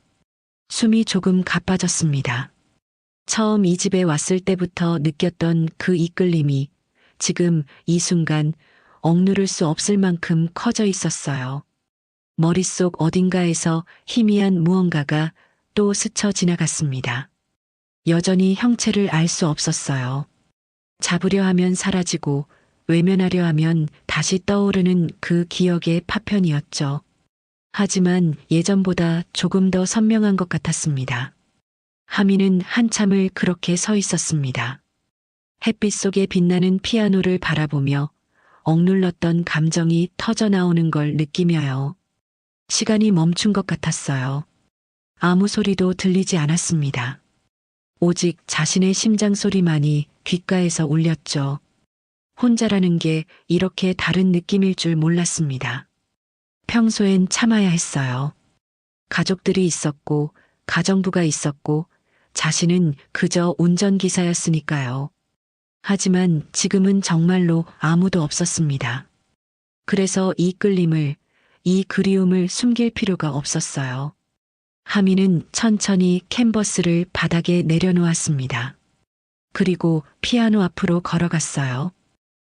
숨이 조금 가빠졌습니다. 처음 이 집에 왔을 때부터 느꼈던 그 이끌림이 지금 이 순간 억누를 수 없을 만큼 커져 있었어요. 머릿속 어딘가에서 희미한 무언가가 또 스쳐 지나갔습니다. 여전히 형체를 알 수 없었어요. 잡으려 하면 사라지고 외면하려 하면 다시 떠오르는 그 기억의 파편이었죠. 하지만 예전보다 조금 더 선명한 것 같았습니다. 하민은 한참을 그렇게 서 있었습니다. 햇빛 속에 빛나는 피아노를 바라보며 억눌렀던 감정이 터져 나오는 걸 느끼며요. 시간이 멈춘 것 같았어요. 아무 소리도 들리지 않았습니다. 오직 자신의 심장 소리만이 귓가에서 울렸죠. 혼자라는 게 이렇게 다른 느낌일 줄 몰랐습니다. 평소엔 참아야 했어요. 가족들이 있었고, 가정부가 있었고, 자신은 그저 운전기사였으니까요. 하지만 지금은 정말로 아무도 없었습니다. 그래서 이 끌림을, 이 그리움을 숨길 필요가 없었어요. 하미는 천천히 캔버스를 바닥에 내려놓았습니다. 그리고 피아노 앞으로 걸어갔어요.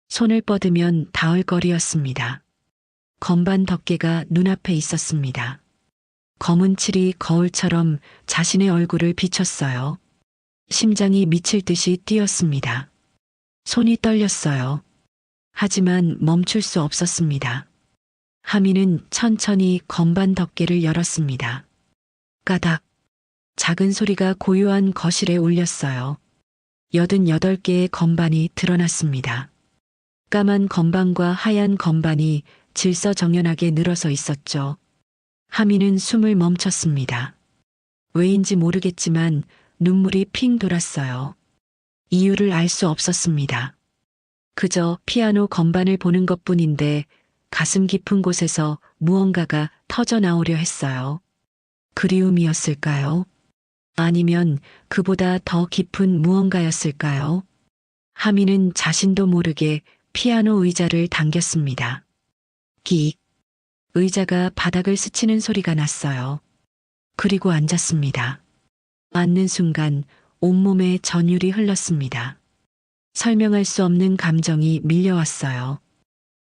손을 뻗으면 닿을 거리였습니다. 건반 덮개가 눈앞에 있었습니다. 검은 칠이 거울처럼 자신의 얼굴을 비췄어요. 심장이 미칠 듯이 뛰었습니다. 손이 떨렸어요. 하지만 멈출 수 없었습니다. 하미는 천천히 건반 덮개를 열었습니다. 까닥. 작은 소리가 고요한 거실에 울렸어요. 88개의 건반이 드러났습니다. 까만 건반과 하얀 건반이 질서정연하게 늘어서 있었죠. 하미는 숨을 멈췄습니다. 왜인지 모르겠지만 눈물이 핑 돌았어요. 이유를 알 수 없었습니다. 그저 피아노 건반을 보는 것뿐인데 가슴 깊은 곳에서 무언가가 터져 나오려 했어요. 그리움이었을까요? 아니면 그보다 더 깊은 무언가였을까요? 하미는 자신도 모르게 피아노 의자를 당겼습니다. 끽. 의자가 바닥을 스치는 소리가 났어요. 그리고 앉았습니다. 앉는 순간 온몸에 전율이 흘렀습니다. 설명할 수 없는 감정이 밀려왔어요.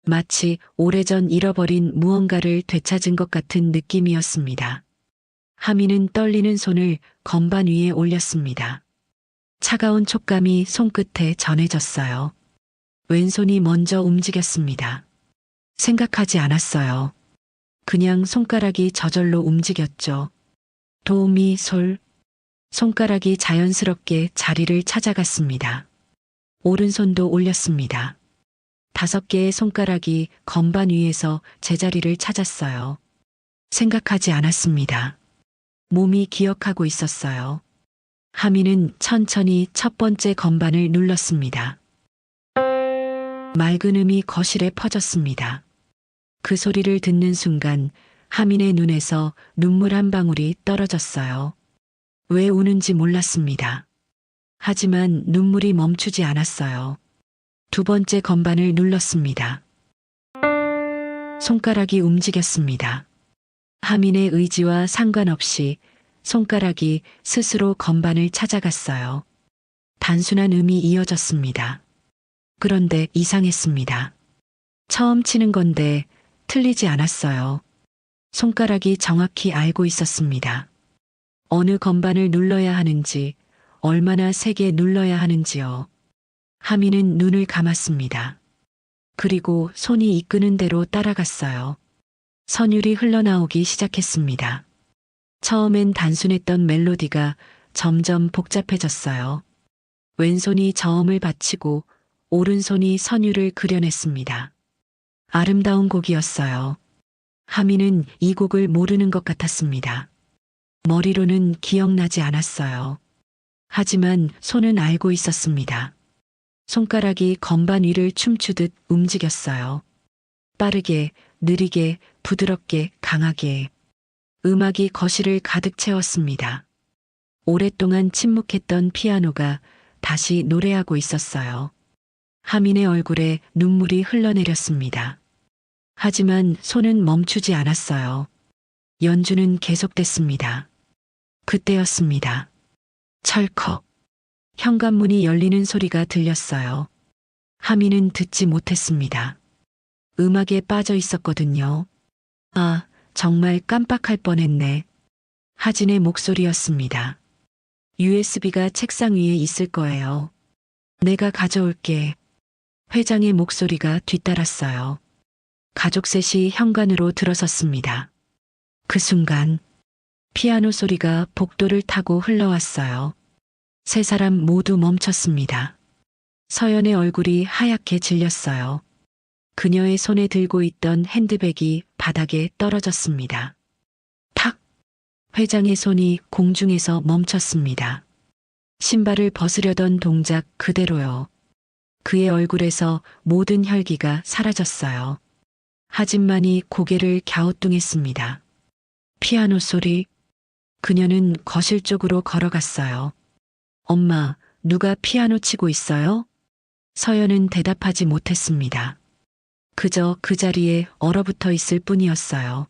마치 오래전 잃어버린 무언가를 되찾은 것 같은 느낌이었습니다. 하미는 떨리는 손을 건반 위에 올렸습니다. 차가운 촉감이 손끝에 전해졌어요. 왼손이 먼저 움직였습니다. 생각하지 않았어요. 그냥 손가락이 저절로 움직였죠. 도미 솔. 손가락이 자연스럽게 자리를 찾아갔습니다. 오른손도 올렸습니다. 5개의 손가락이 건반 위에서 제자리를 찾았어요. 생각하지 않았습니다. 몸이 기억하고 있었어요. 하미는 천천히 첫 번째 건반을 눌렀습니다. 맑은 음이 거실에 퍼졌습니다. 그 소리를 듣는 순간 하민의 눈에서 눈물 한 방울이 떨어졌어요. 왜 우는지 몰랐습니다. 하지만 눈물이 멈추지 않았어요. 2번째 건반을 눌렀습니다. 손가락이 움직였습니다. 하민의 의지와 상관없이 손가락이 스스로 건반을 찾아갔어요. 단순한 음이 이어졌습니다. 그런데 이상했습니다. 처음 치는 건데 틀리지 않았어요. 손가락이 정확히 알고 있었습니다. 어느 건반을 눌러야 하는지, 얼마나 세게 눌러야 하는지요. 하미는 눈을 감았습니다. 그리고 손이 이끄는 대로 따라갔어요. 선율이 흘러나오기 시작했습니다. 처음엔 단순했던 멜로디가 점점 복잡해졌어요. 왼손이 저음을 받치고 오른손이 선율을 그려냈습니다. 아름다운 곡이었어요. 하미는 이 곡을 모르는 것 같았습니다. 머리로는 기억나지 않았어요. 하지만 손은 알고 있었습니다. 손가락이 건반 위를 춤추듯 움직였어요. 빠르게, 느리게, 부드럽게, 강하게. 음악이 거실을 가득 채웠습니다. 오랫동안 침묵했던 피아노가 다시 노래하고 있었어요. 하민의 얼굴에 눈물이 흘러내렸습니다. 하지만 손은 멈추지 않았어요. 연주는 계속됐습니다. 그때였습니다. 철컥. 현관문이 열리는 소리가 들렸어요. 하민은 듣지 못했습니다. 음악에 빠져 있었거든요. 아, 정말 깜빡할 뻔했네. 하진의 목소리였습니다. USB가 책상 위에 있을 거예요. 내가 가져올게. 회장의 목소리가 뒤따랐어요. 가족 셋이 현관으로 들어섰습니다. 그 순간 피아노 소리가 복도를 타고 흘러왔어요. 3사람 모두 멈췄습니다. 서연의 얼굴이 하얗게 질렸어요. 그녀의 손에 들고 있던 핸드백이 바닥에 떨어졌습니다. 탁! 회장의 손이 공중에서 멈췄습니다. 신발을 벗으려던 동작 그대로요. 그의 얼굴에서 모든 혈기가 사라졌어요. 하진만이 고개를 갸우뚱했습니다. 피아노 소리. 그녀는 거실 쪽으로 걸어갔어요. 엄마, 누가 피아노 치고 있어요? 서연은 대답하지 못했습니다. 그저 그 자리에 얼어붙어 있을 뿐이었어요.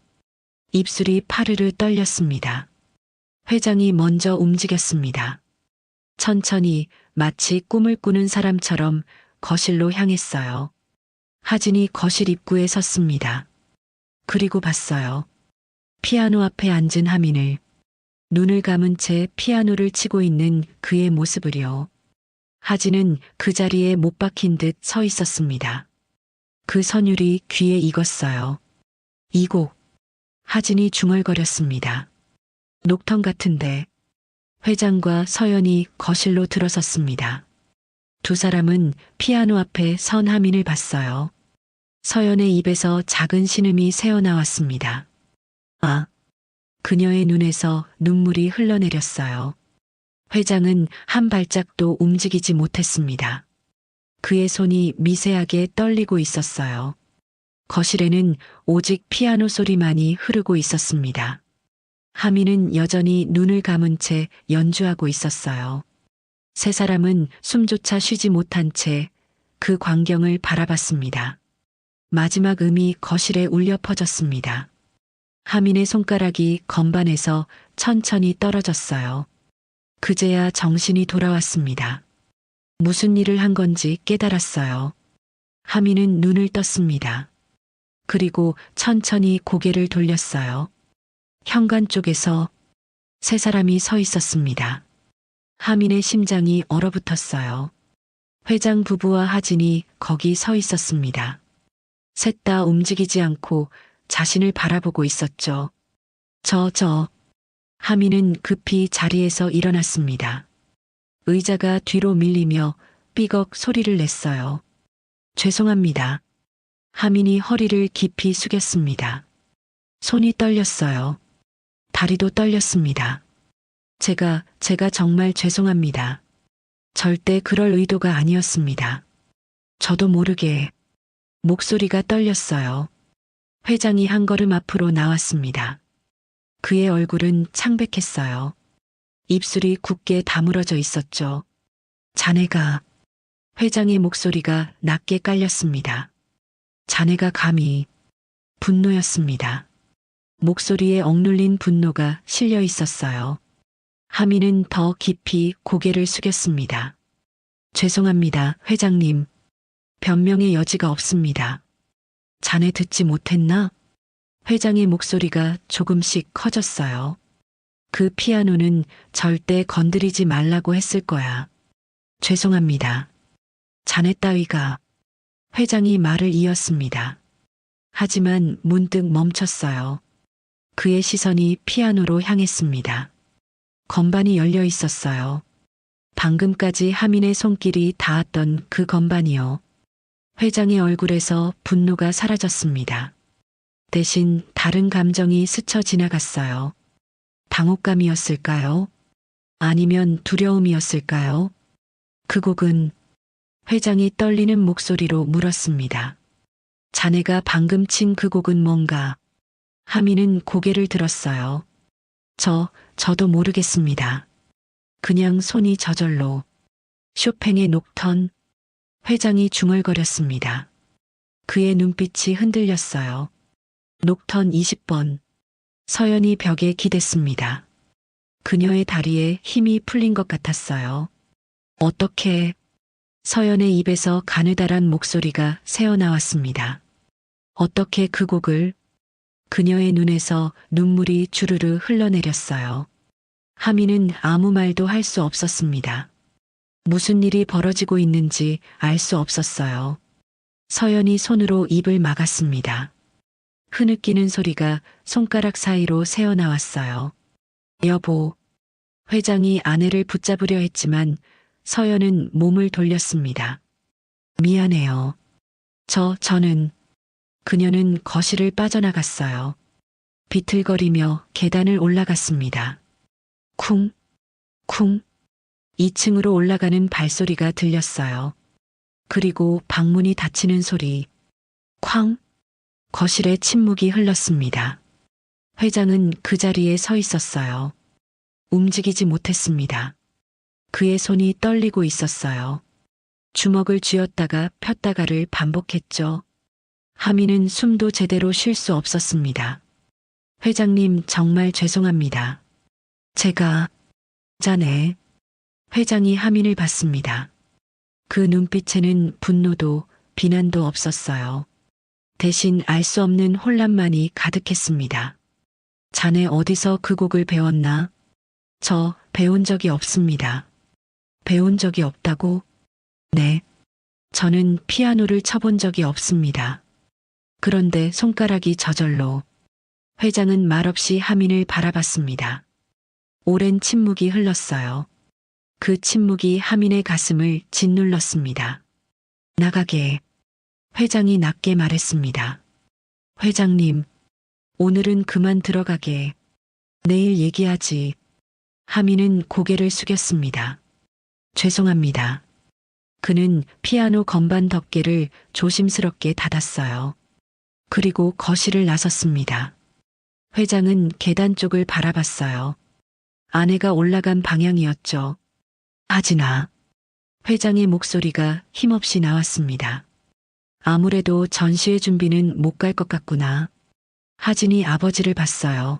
입술이 파르르 떨렸습니다. 회장이 먼저 움직였습니다. 천천히 마치 꿈을 꾸는 사람처럼 거실로 향했어요. 하진이 거실 입구에 섰습니다. 그리고 봤어요. 피아노 앞에 앉은 하민을, 눈을 감은 채 피아노를 치고 있는 그의 모습을요. 하진은 그 자리에 못 박힌 듯 서 있었습니다. 그 선율이 귀에 익었어요. 이 곡. 하진이 중얼거렸습니다. 녹턴 같은데. 회장과 서연이 거실로 들어섰습니다. 두 사람은 피아노 앞에 선 하민을 봤어요. 서연의 입에서 작은 신음이 새어나왔습니다. 아. 그녀의 눈에서 눈물이 흘러내렸어요. 회장은 한 발짝도 움직이지 못했습니다. 그의 손이 미세하게 떨리고 있었어요. 거실에는 오직 피아노 소리만이 흐르고 있었습니다. 하민은 여전히 눈을 감은 채 연주하고 있었어요. 세 사람은 숨조차 쉬지 못한 채 그 광경을 바라봤습니다. 마지막 음이 거실에 울려 퍼졌습니다. 하민의 손가락이 건반에서 천천히 떨어졌어요. 그제야 정신이 돌아왔습니다. 무슨 일을 한 건지 깨달았어요. 하민은 눈을 떴습니다. 그리고 천천히 고개를 돌렸어요. 현관 쪽에서 세 사람이 서 있었습니다. 하민의 심장이 얼어붙었어요. 회장 부부와 하진이 거기 서 있었습니다. 셋 다 움직이지 않고 자신을 바라보고 있었죠. 하민은 급히 자리에서 일어났습니다. 의자가 뒤로 밀리며 삐걱 소리를 냈어요. 죄송합니다. 하민이 허리를 깊이 숙였습니다. 손이 떨렸어요. 다리도 떨렸습니다. 제가 정말 죄송합니다. 절대 그럴 의도가 아니었습니다. 저도 모르게 목소리가 떨렸어요. 회장이 한 걸음 앞으로 나왔습니다. 그의 얼굴은 창백했어요. 입술이 굳게 다물어져 있었죠. 자네가, 회장의 목소리가 낮게 깔렸습니다. 자네가 감히, 분노였습니다. 목소리에 억눌린 분노가 실려 있었어요. 하민은 더 깊이 고개를 숙였습니다. 죄송합니다, 회장님. 변명의 여지가 없습니다. 자네 듣지 못했나? 회장의 목소리가 조금씩 커졌어요. 그 피아노는 절대 건드리지 말라고 했을 거야. 죄송합니다. 자네 따위가. 회장이 말을 이었습니다. 하지만 문득 멈췄어요. 그의 시선이 피아노로 향했습니다. 건반이 열려 있었어요. 방금까지 하민의 손길이 닿았던 그 건반이요. 회장의 얼굴에서 분노가 사라졌습니다. 대신 다른 감정이 스쳐 지나갔어요. 당혹감이었을까요? 아니면 두려움이었을까요? 그 곡은, 회장이 떨리는 목소리로 물었습니다. 자네가 방금 친 그 곡은 뭔가? 하민은 고개를 들었어요. 저도 모르겠습니다. 그냥 손이 저절로. 쇼팽의 녹턴. 회장이 중얼거렸습니다. 그의 눈빛이 흔들렸어요. 녹턴 20번. 서연이 벽에 기댔습니다. 그녀의 다리에 힘이 풀린 것 같았어요. 어떻게? 서연의 입에서 가느다란 목소리가 새어나왔습니다. 어떻게 그 곡을? 그녀의 눈에서 눈물이 주르르 흘러내렸어요. 하민은 아무 말도 할 수 없었습니다. 무슨 일이 벌어지고 있는지 알 수 없었어요. 서연이 손으로 입을 막았습니다. 흐느끼는 소리가 손가락 사이로 새어나왔어요. 여보. 회장이 아내를 붙잡으려 했지만 서연은 몸을 돌렸습니다. 미안해요. 저는. 그녀는 거실을 빠져나갔어요. 비틀거리며 계단을 올라갔습니다. 쿵, 쿵. 2층으로 올라가는 발소리가 들렸어요. 그리고 방문이 닫히는 소리. 쾅. 거실에 침묵이 흘렀습니다. 회장은 그 자리에 서 있었어요. 움직이지 못했습니다. 그의 손이 떨리고 있었어요. 주먹을 쥐었다가 폈다가를 반복했죠. 하민은 숨도 제대로 쉴 수 없었습니다. 회장님, 정말 죄송합니다. 제가 자네. 회장이 하민을 봤습니다. 그 눈빛에는 분노도 비난도 없었어요. 대신 알 수 없는 혼란만이 가득했습니다. 자네 어디서 그 곡을 배웠나? 저 배운 적이 없습니다. 배운 적이 없다고? 네. 저는 피아노를 쳐본 적이 없습니다. 그런데 손가락이 저절로. 회장은 말없이 하민을 바라봤습니다. 오랜 침묵이 흘렀어요. 그 침묵이 하민의 가슴을 짓눌렀습니다. 나가게. 회장이 낮게 말했습니다. 회장님, 오늘은 그만 들어가게. 내일 얘기하지. 하민은 고개를 숙였습니다. 죄송합니다. 그는 피아노 건반 덮개를 조심스럽게 닫았어요. 그리고 거실을 나섰습니다. 회장은 계단 쪽을 바라봤어요. 아내가 올라간 방향이었죠. 하진아. 회장의 목소리가 힘없이 나왔습니다. 아무래도 전시회 준비는 못 갈 것 같구나. 하진이 아버지를 봤어요.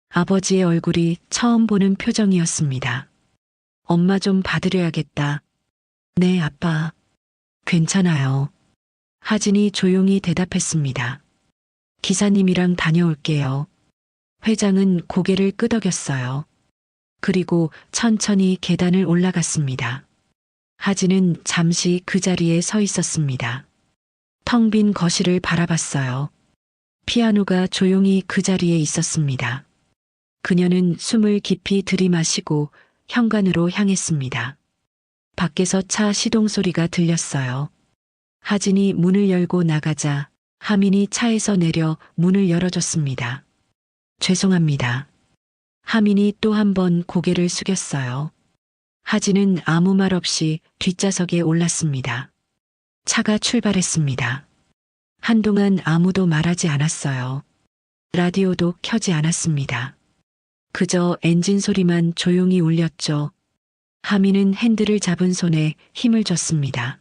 아버지의 얼굴이 처음 보는 표정이었습니다. 엄마 좀 봐드려야겠다. 네, 아빠. 괜찮아요. 하진이 조용히 대답했습니다. 기사님이랑 다녀올게요. 회장은 고개를 끄덕였어요. 그리고 천천히 계단을 올라갔습니다. 하진은 잠시 그 자리에 서 있었습니다. 텅 빈 거실을 바라봤어요. 피아노가 조용히 그 자리에 있었습니다. 그녀는 숨을 깊이 들이마시고 현관으로 향했습니다. 밖에서 차 시동 소리가 들렸어요. 하진이 문을 열고 나가자 하민이 차에서 내려 문을 열어줬습니다. 죄송합니다. 하민이 또 한 번 고개를 숙였어요. 하진은 아무 말 없이 뒷좌석에 올랐습니다. 차가 출발했습니다. 한동안 아무도 말하지 않았어요. 라디오도 켜지 않았습니다. 그저 엔진 소리만 조용히 울렸죠. 하민은 핸들을 잡은 손에 힘을 줬습니다.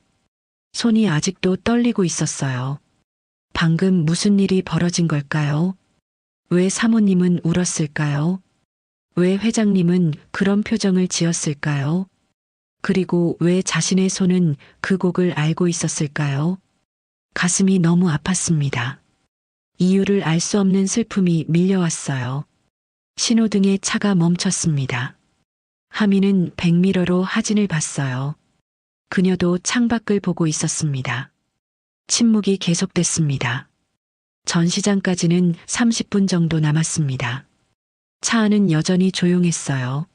손이 아직도 떨리고 있었어요. 방금 무슨 일이 벌어진 걸까요? 왜 사모님은 울었을까요? 왜 회장님은 그런 표정을 지었을까요? 그리고 왜 자신의 손은 그 곡을 알고 있었을까요? 가슴이 너무 아팠습니다. 이유를 알 수 없는 슬픔이 밀려왔어요. 신호등에 차가 멈췄습니다. 하민은 백미러로 하진을 봤어요. 그녀도 창밖을 보고 있었습니다. 침묵이 계속됐습니다. 전시장까지는 30분 정도 남았습니다. 차 안은 여전히 조용했어요.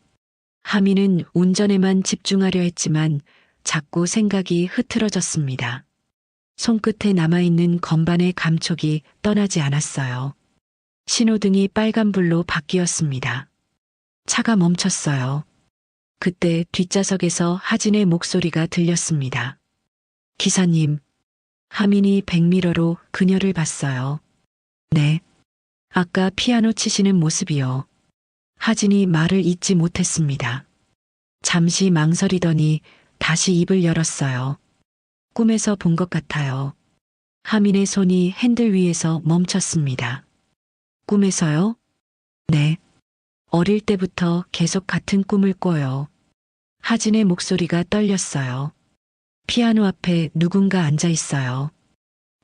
하민은 운전에만 집중하려 했지만 자꾸 생각이 흐트러졌습니다. 손끝에 남아있는 건반의 감촉이 떠나지 않았어요. 신호등이 빨간불로 바뀌었습니다. 차가 멈췄어요. 그때 뒷좌석에서 하진의 목소리가 들렸습니다. 기사님. 하민이 백미러로 그녀를 봤어요. 네. 아까 피아노 치시는 모습이요. 하진이 말을 잇지 못했습니다. 잠시 망설이더니 다시 입을 열었어요. 꿈에서 본 것 같아요. 하민의 손이 핸들 위에서 멈췄습니다. 꿈에서요? 네. 어릴 때부터 계속 같은 꿈을 꿔요. 하진의 목소리가 떨렸어요. 피아노 앞에 누군가 앉아 있어요.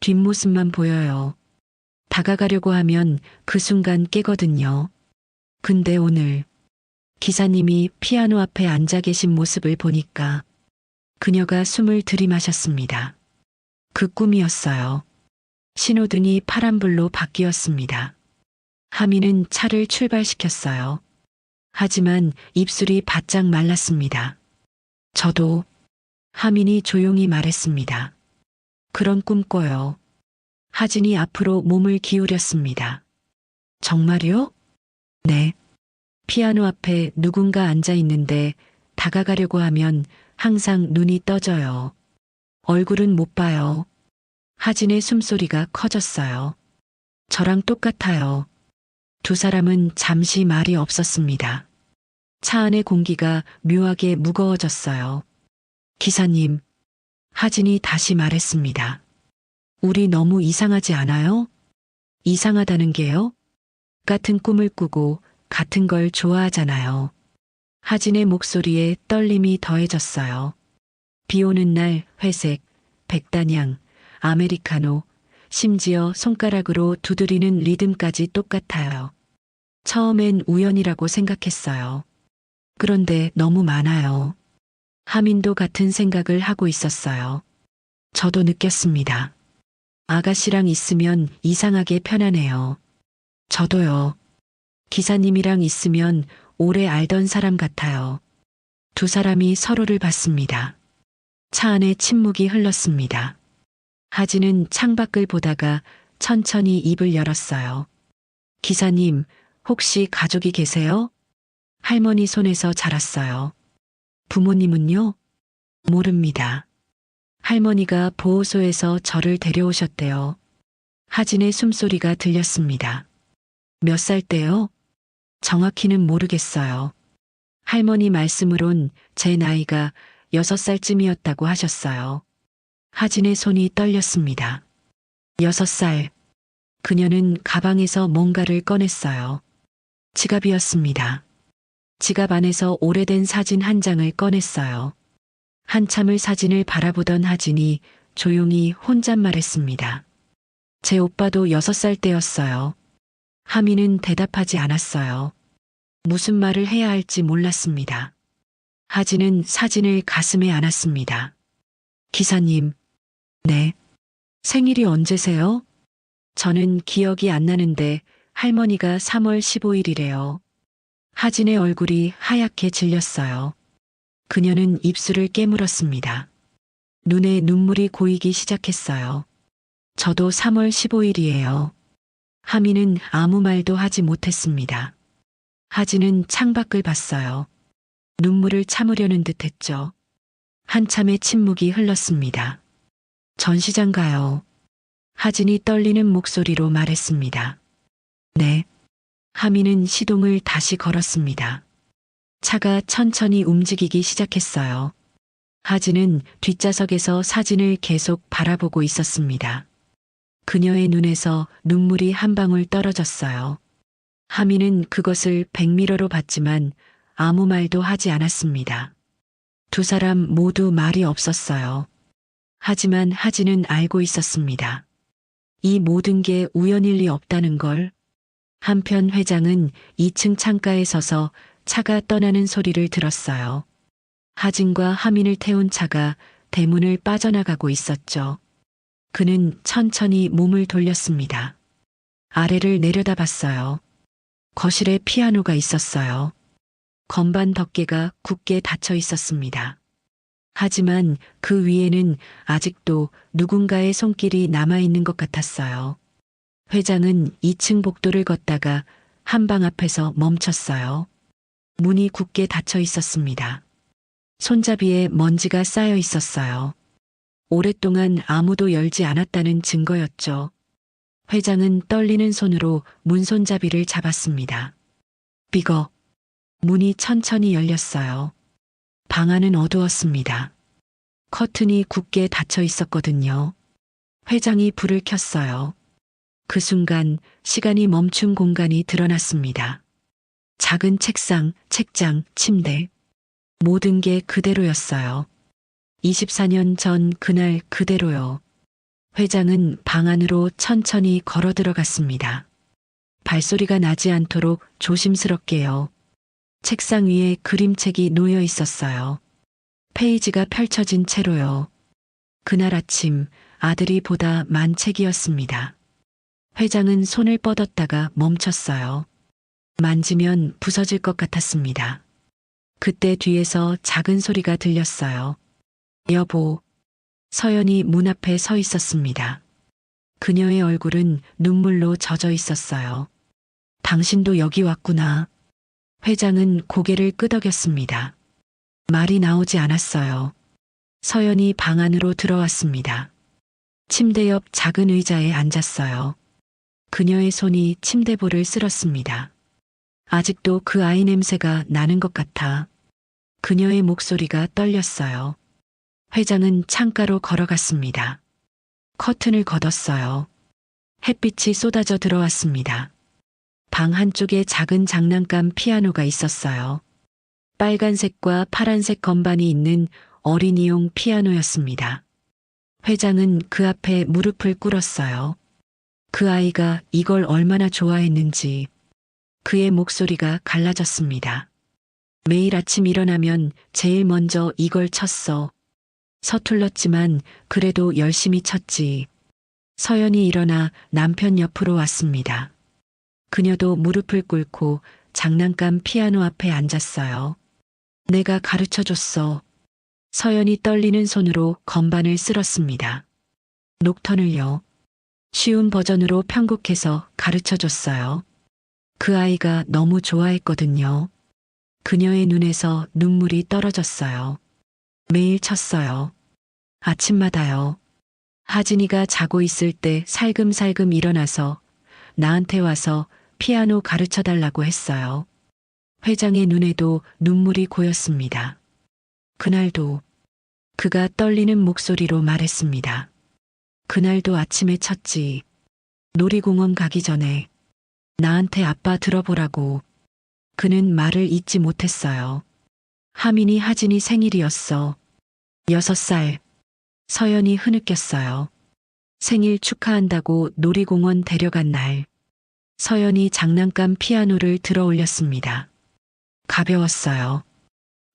뒷모습만 보여요. 다가가려고 하면 그 순간 깨거든요. 근데 오늘 기사님이 피아노 앞에 앉아 계신 모습을 보니까 그녀가 숨을 들이마셨습니다. 그 꿈이었어요. 신호등이 파란불로 바뀌었습니다. 하민은 차를 출발시켰어요. 하지만 입술이 바짝 말랐습니다. 저도. 하민이 조용히 말했습니다. 그런 꿈 꿔요. 하진이 앞으로 몸을 기울였습니다. 정말요? 네. 피아노 앞에 누군가 앉아 있는데 다가가려고 하면 항상 눈이 떠져요. 얼굴은 못 봐요. 하진의 숨소리가 커졌어요. 저랑 똑같아요. 두 사람은 잠시 말이 없었습니다. 차 안의 공기가 묘하게 무거워졌어요. 기사님, 하진이 다시 말했습니다. 우리 너무 이상하지 않아요? 이상하다는 게요? 같은 꿈을 꾸고 같은 걸 좋아하잖아요. 하진의 목소리에 떨림이 더해졌어요. 비 오는 날 회색, 백단향, 아메리카노, 심지어 손가락으로 두드리는 리듬까지 똑같아요. 처음엔 우연이라고 생각했어요. 그런데 너무 많아요. 하민도 같은 생각을 하고 있었어요. 저도 느꼈습니다. 아가씨랑 있으면 이상하게 편하네요. 저도요. 기사님이랑 있으면 오래 알던 사람 같아요. 두 사람이 서로를 봤습니다. 차 안에 침묵이 흘렀습니다. 하진은 창밖을 보다가 천천히 입을 열었어요. 기사님, 혹시 가족이 계세요? 할머니 손에서 자랐어요. 부모님은요? 모릅니다. 할머니가 보호소에서 저를 데려오셨대요. 하진의 숨소리가 들렸습니다. 몇 살 때요? 정확히는 모르겠어요. 할머니 말씀으론 제 나이가 6살쯤이었다고 하셨어요. 하진의 손이 떨렸습니다. 6살. 그녀는 가방에서 뭔가를 꺼냈어요. 지갑이었습니다. 지갑 안에서 오래된 사진 한 장을 꺼냈어요. 한참을 사진을 바라보던 하진이 조용히 혼잣말했습니다. 제 오빠도 6살 때였어요. 하미는 대답하지 않았어요. 무슨 말을 해야 할지 몰랐습니다. 하진은 사진을 가슴에 안았습니다. 기사님, 네. 생일이 언제세요? 저는 기억이 안 나는데 할머니가 3월 15일이래요. 하진의 얼굴이 하얗게 질렸어요. 그녀는 입술을 깨물었습니다. 눈에 눈물이 고이기 시작했어요. 저도 3월 15일이에요. 하미는 아무 말도 하지 못했습니다. 하진은 창밖을 봤어요. 눈물을 참으려는 듯 했죠. 한참의 침묵이 흘렀습니다. 전시장 가요. 하진이 떨리는 목소리로 말했습니다. 네. 하미는 시동을 다시 걸었습니다. 차가 천천히 움직이기 시작했어요. 하진은 뒷좌석에서 사진을 계속 바라보고 있었습니다. 그녀의 눈에서 눈물이 한 방울 떨어졌어요. 하미는 그것을 백미러로 봤지만 아무 말도 하지 않았습니다. 두 사람 모두 말이 없었어요. 하지만 하진은 알고 있었습니다. 이 모든 게 우연일 리 없다는 걸. 한편 회장은 2층 창가에 서서 차가 떠나는 소리를 들었어요. 하진과 하민을 태운 차가 대문을 빠져나가고 있었죠. 그는 천천히 몸을 돌렸습니다. 아래를 내려다봤어요. 거실에 피아노가 있었어요. 건반 덮개가 굳게 닫혀 있었습니다. 하지만 그 위에는 아직도 누군가의 손길이 남아있는 것 같았어요. 회장은 2층 복도를 걷다가 한방 앞에서 멈췄어요. 문이 굳게 닫혀 있었습니다. 손잡이에 먼지가 쌓여 있었어요. 오랫동안 아무도 열지 않았다는 증거였죠. 회장은 떨리는 손으로 문 손잡이를 잡았습니다. 삐걱. 문이 천천히 열렸어요. 방 안은 어두웠습니다. 커튼이 굳게 닫혀 있었거든요. 회장이 불을 켰어요. 그 순간 시간이 멈춘 공간이 드러났습니다. 작은 책상, 책장, 침대. 모든 게 그대로였어요. 24년 전 그날 그대로요. 회장은 방 안으로 천천히 걸어 들어갔습니다. 발소리가 나지 않도록 조심스럽게요. 책상 위에 그림책이 놓여 있었어요. 페이지가 펼쳐진 채로요. 그날 아침 아들이 보다 만 책이었습니다. 회장은 손을 뻗었다가 멈췄어요. 만지면 부서질 것 같았습니다. 그때 뒤에서 작은 소리가 들렸어요. 여보. 서연이 문 앞에 서 있었습니다. 그녀의 얼굴은 눈물로 젖어 있었어요. 당신도 여기 왔구나. 회장은 고개를 끄덕였습니다. 말이 나오지 않았어요. 서연이 방 안으로 들어왔습니다. 침대 옆 작은 의자에 앉았어요. 그녀의 손이 침대볼을 쓸었습니다. 아직도 그 아이 냄새가 나는 것 같아. 그녀의 목소리가 떨렸어요. 회장은 창가로 걸어갔습니다. 커튼을 걷었어요. 햇빛이 쏟아져 들어왔습니다. 방 한쪽에 작은 장난감 피아노가 있었어요. 빨간색과 파란색 건반이 있는 어린이용 피아노였습니다. 회장은 그 앞에 무릎을 꿇었어요. 그 아이가 이걸 얼마나 좋아했는지 그의 목소리가 갈라졌습니다. 매일 아침 일어나면 제일 먼저 이걸 쳤어. 서툴렀지만 그래도 열심히 쳤지. 서연이 일어나 남편 옆으로 왔습니다. 그녀도 무릎을 꿇고 장난감 피아노 앞에 앉았어요. 내가 가르쳐 줬어. 서연이 떨리는 손으로 건반을 쓸었습니다. 녹턴을요. 쉬운 버전으로 편곡해서 가르쳐 줬어요. 그 아이가 너무 좋아했거든요. 그녀의 눈에서 눈물이 떨어졌어요. 매일 쳤어요. 아침마다요. 하진이가 자고 있을 때 살금살금 일어나서 나한테 와서 피아노 가르쳐 달라고 했어요. 회장의 눈에도 눈물이 고였습니다. 그날도 그가 떨리는 목소리로 말했습니다. 그날도 아침에 쳤지. 놀이공원 가기 전에 나한테 아빠 들어보라고. 그는 말을 잇지 못했어요. 하민이 하진이 생일이었어. 6살. 서연이 흐느꼈어요. 생일 축하한다고 놀이공원 데려간 날. 서연이 장난감 피아노를 들어 올렸습니다. 가벼웠어요.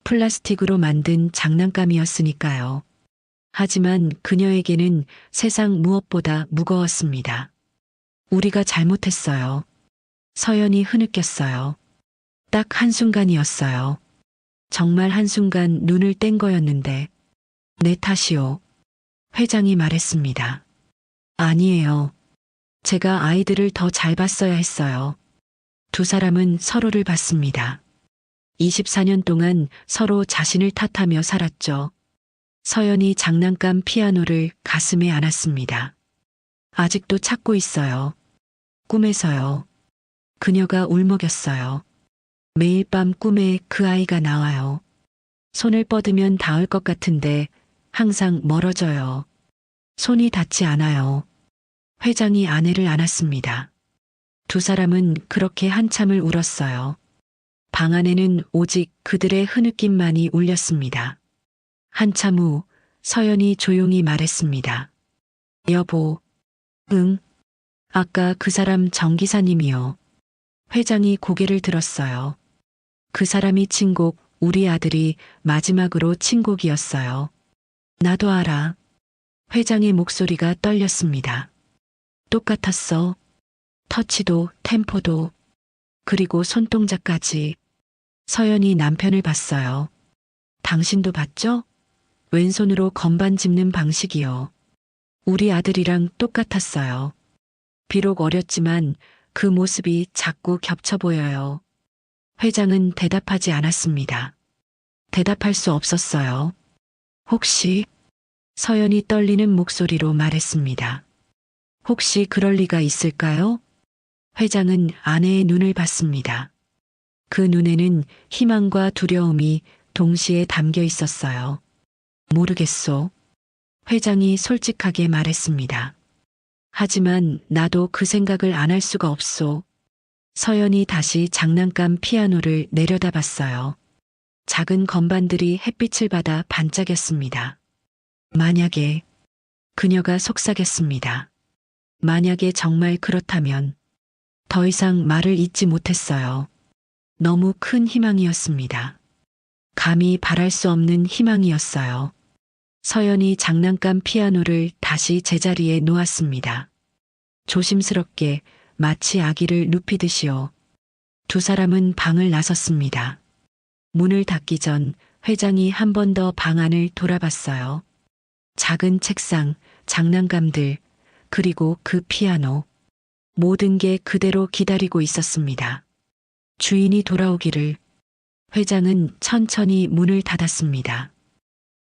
플라스틱으로 만든 장난감이었으니까요. 하지만 그녀에게는 세상 무엇보다 무거웠습니다. 우리가 잘못했어요. 서연이 흐느꼈어요. 딱 한순간이었어요. 정말 한순간 눈을 뗀 거였는데 내 탓이요. 회장이 말했습니다. 아니에요. 제가 아이들을 더 잘 봤어야 했어요. 두 사람은 서로를 봤습니다. 24년 동안 서로 자신을 탓하며 살았죠. 서연이 장난감 피아노를 가슴에 안았습니다. 아직도 찾고 있어요. 꿈에서요. 그녀가 울먹였어요. 매일 밤 꿈에 그 아이가 나와요. 손을 뻗으면 닿을 것 같은데 항상 멀어져요. 손이 닿지 않아요. 회장이 아내를 안았습니다. 두 사람은 그렇게 한참을 울었어요. 방 안에는 오직 그들의 흐느낌만이 울렸습니다. 한참 후 서연이 조용히 말했습니다. 여보. 응. 아까 그 사람 정 기사님이요. 회장이 고개를 들었어요. 그 사람이 친 곡 우리 아들이 마지막으로 친 곡이었어요. 나도 알아. 회장의 목소리가 떨렸습니다. 똑같았어. 터치도 템포도 그리고 손동작까지. 서연이 남편을 봤어요. 당신도 봤죠? 왼손으로 건반 짚는 방식이요. 우리 아들이랑 똑같았어요. 비록 어렸지만 그 모습이 자꾸 겹쳐 보여요. 회장은 대답하지 않았습니다. 대답할 수 없었어요. 혹시 서연이 떨리는 목소리로 말했습니다. 혹시 그럴 리가 있을까요? 회장은 아내의 눈을 봤습니다. 그 눈에는 희망과 두려움이 동시에 담겨 있었어요. 모르겠소. 회장이 솔직하게 말했습니다. 하지만 나도 그 생각을 안 할 수가 없소. 서연이 다시 장난감 피아노를 내려다봤어요. 작은 건반들이 햇빛을 받아 반짝였습니다. 만약에 그녀가 속삭였습니다. 만약에 정말 그렇다면 더 이상 말을 잇지 못했어요. 너무 큰 희망이었습니다. 감히 바랄 수 없는 희망이었어요. 서연이 장난감 피아노를 다시 제자리에 놓았습니다. 조심스럽게 마치 아기를 눕히듯이요. 두 사람은 방을 나섰습니다. 문을 닫기 전 회장이 한 번 더 방 안을 돌아봤어요. 작은 책상, 장난감들, 그리고 그 피아노. 모든 게 그대로 기다리고 있었습니다. 주인이 돌아오기를. 회장은 천천히 문을 닫았습니다.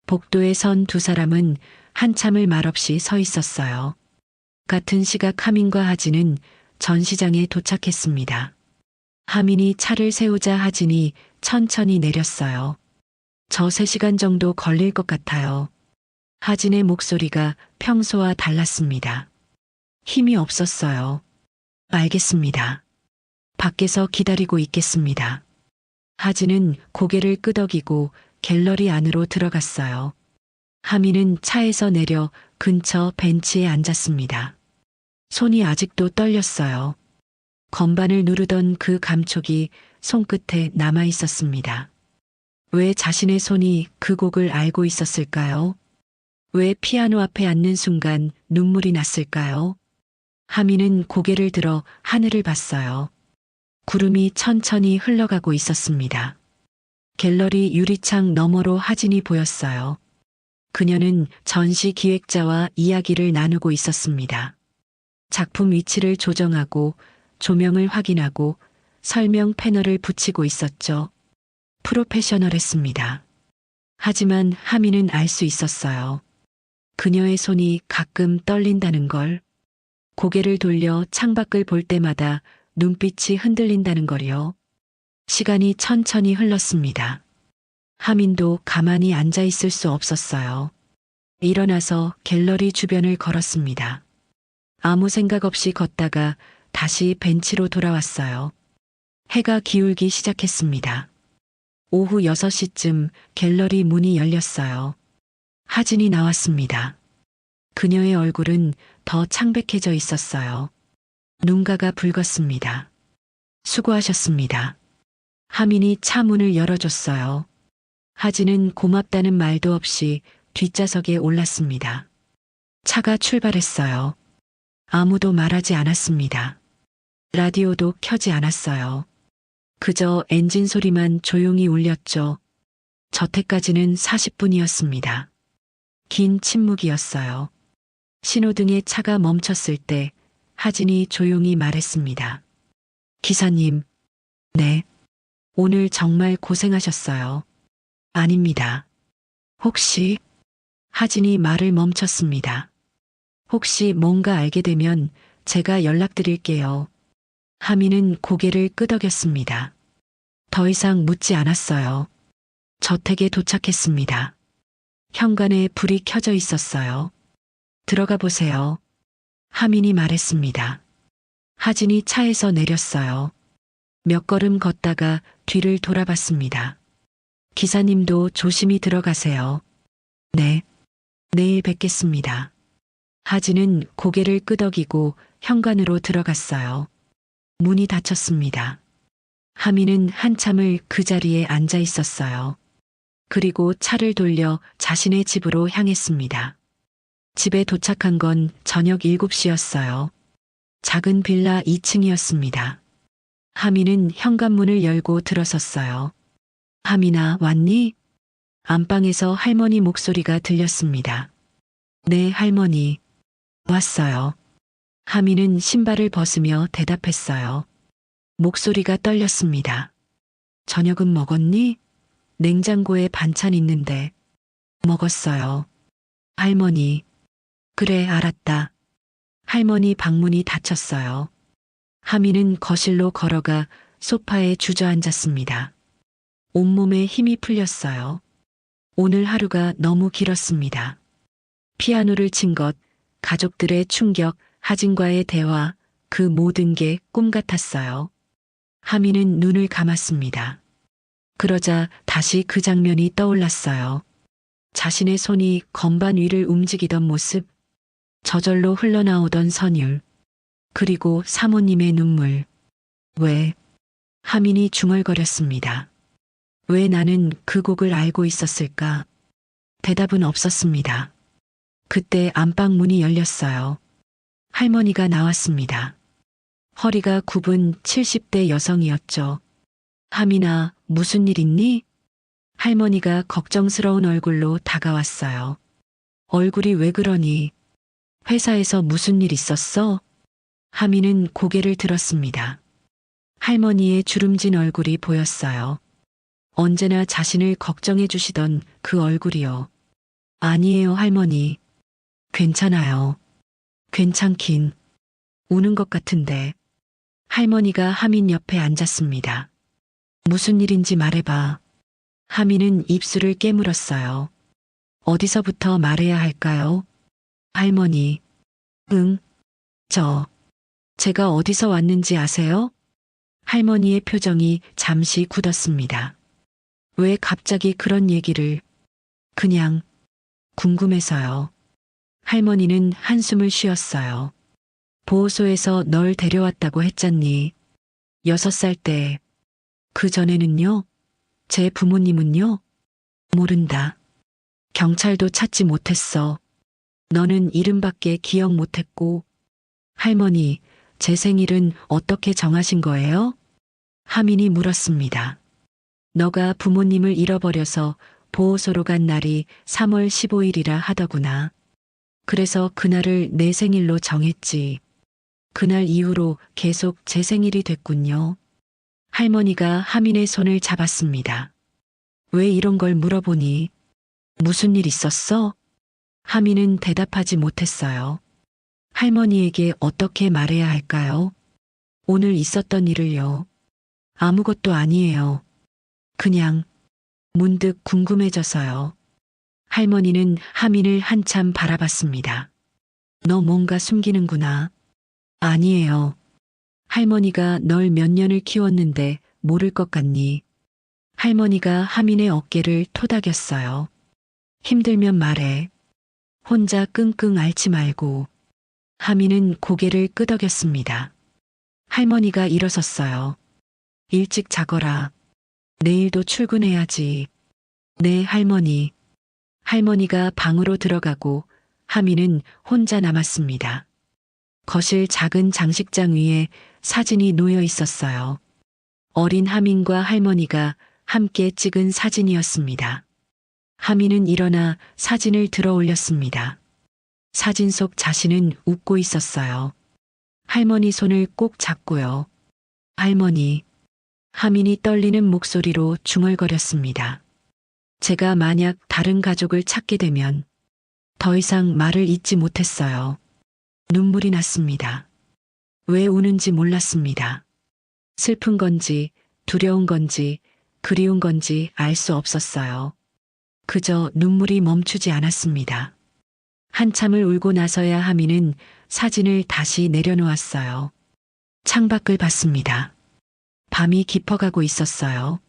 복도에 선 두 사람은 한참을 말없이 서 있었어요. 같은 시각 하민과 하진은 전시장에 도착했습니다. 하민이 차를 세우자 하진이 천천히 내렸어요. 저 3시간 정도 걸릴 것 같아요. 하진의 목소리가 평소와 달랐습니다. 힘이 없었어요. 알겠습니다. 밖에서 기다리고 있겠습니다. 하진은 고개를 끄덕이고 갤러리 안으로 들어갔어요. 하민은 차에서 내려 근처 벤치에 앉았습니다. 손이 아직도 떨렸어요. 건반을 누르던 그 감촉이 손끝에 남아 있었습니다. 왜 자신의 손이 그 곡을 알고 있었을까요? 왜 피아노 앞에 앉는 순간 눈물이 났을까요? 하민은 고개를 들어 하늘을 봤어요. 구름이 천천히 흘러가고 있었습니다. 갤러리 유리창 너머로 하진이 보였어요. 그녀는 전시 기획자와 이야기를 나누고 있었습니다. 작품 위치를 조정하고 조명을 확인하고 설명 패널을 붙이고 있었죠. 프로페셔널했습니다. 하지만 하민은 알 수 있었어요. 그녀의 손이 가끔 떨린다는 걸. 고개를 돌려 창밖을 볼 때마다 눈빛이 흔들린다는 걸요. 시간이 천천히 흘렀습니다. 하민도 가만히 앉아 있을 수 없었어요. 일어나서 갤러리 주변을 걸었습니다. 아무 생각 없이 걷다가 다시 벤치로 돌아왔어요. 해가 기울기 시작했습니다. 오후 6시쯤 갤러리 문이 열렸어요. 하진이 나왔습니다. 그녀의 얼굴은 더 창백해져 있었어요. 눈가가 붉었습니다. 수고하셨습니다. 하민이 차 문을 열어줬어요. 하진은 고맙다는 말도 없이 뒷좌석에 올랐습니다. 차가 출발했어요. 아무도 말하지 않았습니다. 라디오도 켜지 않았어요. 그저 엔진 소리만 조용히 울렸죠. 저택까지는 40분이었습니다. 긴 침묵이었어요. 신호등에 차가 멈췄을 때 하진이 조용히 말했습니다. 기사님, 네. 오늘 정말 고생하셨어요. 아닙니다. 혹시, 하진이 말을 멈췄습니다. 혹시 뭔가 알게 되면 제가 연락드릴게요. 하민은 고개를 끄덕였습니다. 더 이상 묻지 않았어요. 저택에 도착했습니다. 현관에 불이 켜져 있었어요. 들어가 보세요. 하민이 말했습니다. 하진이 차에서 내렸어요. 몇 걸음 걷다가 뒤를 돌아봤습니다. 기사님도 조심히 들어가세요. 네. 내일 뵙겠습니다. 하진은 고개를 끄덕이고 현관으로 들어갔어요. 문이 닫혔습니다. 하민은 한참을 그 자리에 앉아 있었어요. 그리고 차를 돌려 자신의 집으로 향했습니다. 집에 도착한 건 저녁 7시였어요. 작은 빌라 2층이었습니다. 하민은 현관문을 열고 들어섰어요. 하민아, 왔니? 안방에서 할머니 목소리가 들렸습니다. 네, 할머니. 왔어요. 하민은 신발을 벗으며 대답했어요. 목소리가 떨렸습니다. 저녁은 먹었니? 냉장고에 반찬 있는데. 먹었어요. 할머니. 그래, 알았다. 할머니 방문이 닫혔어요. 하민은 거실로 걸어가 소파에 주저앉았습니다. 온몸에 힘이 풀렸어요. 오늘 하루가 너무 길었습니다. 피아노를 친 것, 가족들의 충격, 하진과의 대화, 그 모든 게 꿈 같았어요. 하민은 눈을 감았습니다. 그러자 다시 그 장면이 떠올랐어요. 자신의 손이 건반 위를 움직이던 모습, 저절로 흘러나오던 선율, 그리고 사모님의 눈물. 왜? 하민이 중얼거렸습니다. 왜 나는 그 곡을 알고 있었을까? 대답은 없었습니다. 그때 안방 문이 열렸어요. 할머니가 나왔습니다. 허리가 굽은 70대 여성이었죠. 하민아, 무슨 일 있니? 할머니가 걱정스러운 얼굴로 다가왔어요. 얼굴이 왜 그러니? 회사에서 무슨 일 있었어? 하민은 고개를 들었습니다. 할머니의 주름진 얼굴이 보였어요. 언제나 자신을 걱정해 주시던 그 얼굴이요. 아니에요, 할머니. 괜찮아요. 괜찮긴. 우는 것 같은데. 할머니가 하민 옆에 앉았습니다. 무슨 일인지 말해봐. 하민은 입술을 깨물었어요. 어디서부터 말해야 할까요? 할머니. 응, 제가 어디서 왔는지 아세요? 할머니의 표정이 잠시 굳었습니다. 왜 갑자기 그런 얘기를? 그냥 궁금해서요. 할머니는 한숨을 쉬었어요. 보호소에서 널 데려왔다고 했잖니. 6살 때. 그 전에는요? 제 부모님은요? 모른다. 경찰도 찾지 못했어. 너는 이름밖에 기억 못했고. 할머니, 제 생일은 어떻게 정하신 거예요? 하민이 물었습니다. 너가 부모님을 잃어버려서 보호소로 간 날이 3월 15일이라 하더구나. 그래서 그날을 내 생일로 정했지. 그날 이후로 계속 제 생일이 됐군요. 할머니가 하민의 손을 잡았습니다. 왜 이런 걸 물어보니? 무슨 일 있었어? 하민은 대답하지 못했어요. 할머니에게 어떻게 말해야 할까요? 오늘 있었던 일을요. 아무것도 아니에요. 그냥 문득 궁금해져서요. 할머니는 하민을 한참 바라봤습니다. 너 뭔가 숨기는구나. 아니에요. 할머니가 널 몇 년을 키웠는데 모를 것 같니? 할머니가 하민의 어깨를 토닥였어요. 힘들면 말해. 혼자 끙끙 앓지 말고. 하민은 고개를 끄덕였습니다. 할머니가 일어섰어요. 일찍 자거라. 내일도 출근해야지. 네, 할머니. 할머니가 방으로 들어가고 하민은 혼자 남았습니다. 거실 작은 장식장 위에 사진이 놓여 있었어요. 어린 하민과 할머니가 함께 찍은 사진이었습니다. 하민은 일어나 사진을 들어 올렸습니다. 사진 속 자신은 웃고 있었어요. 할머니 손을 꼭 잡고요. 할머니. 하민이 떨리는 목소리로 중얼거렸습니다. 제가 만약 다른 가족을 찾게 되면 더 이상 말을 잇지 못했어요. 눈물이 났습니다. 왜 우는지 몰랐습니다. 슬픈 건지 두려운 건지 그리운 건지 알 수 없었어요. 그저 눈물이 멈추지 않았습니다. 한참을 울고 나서야 하민은 사진을 다시 내려놓았어요. 창밖을 봤습니다. 밤이 깊어가고 있었어요.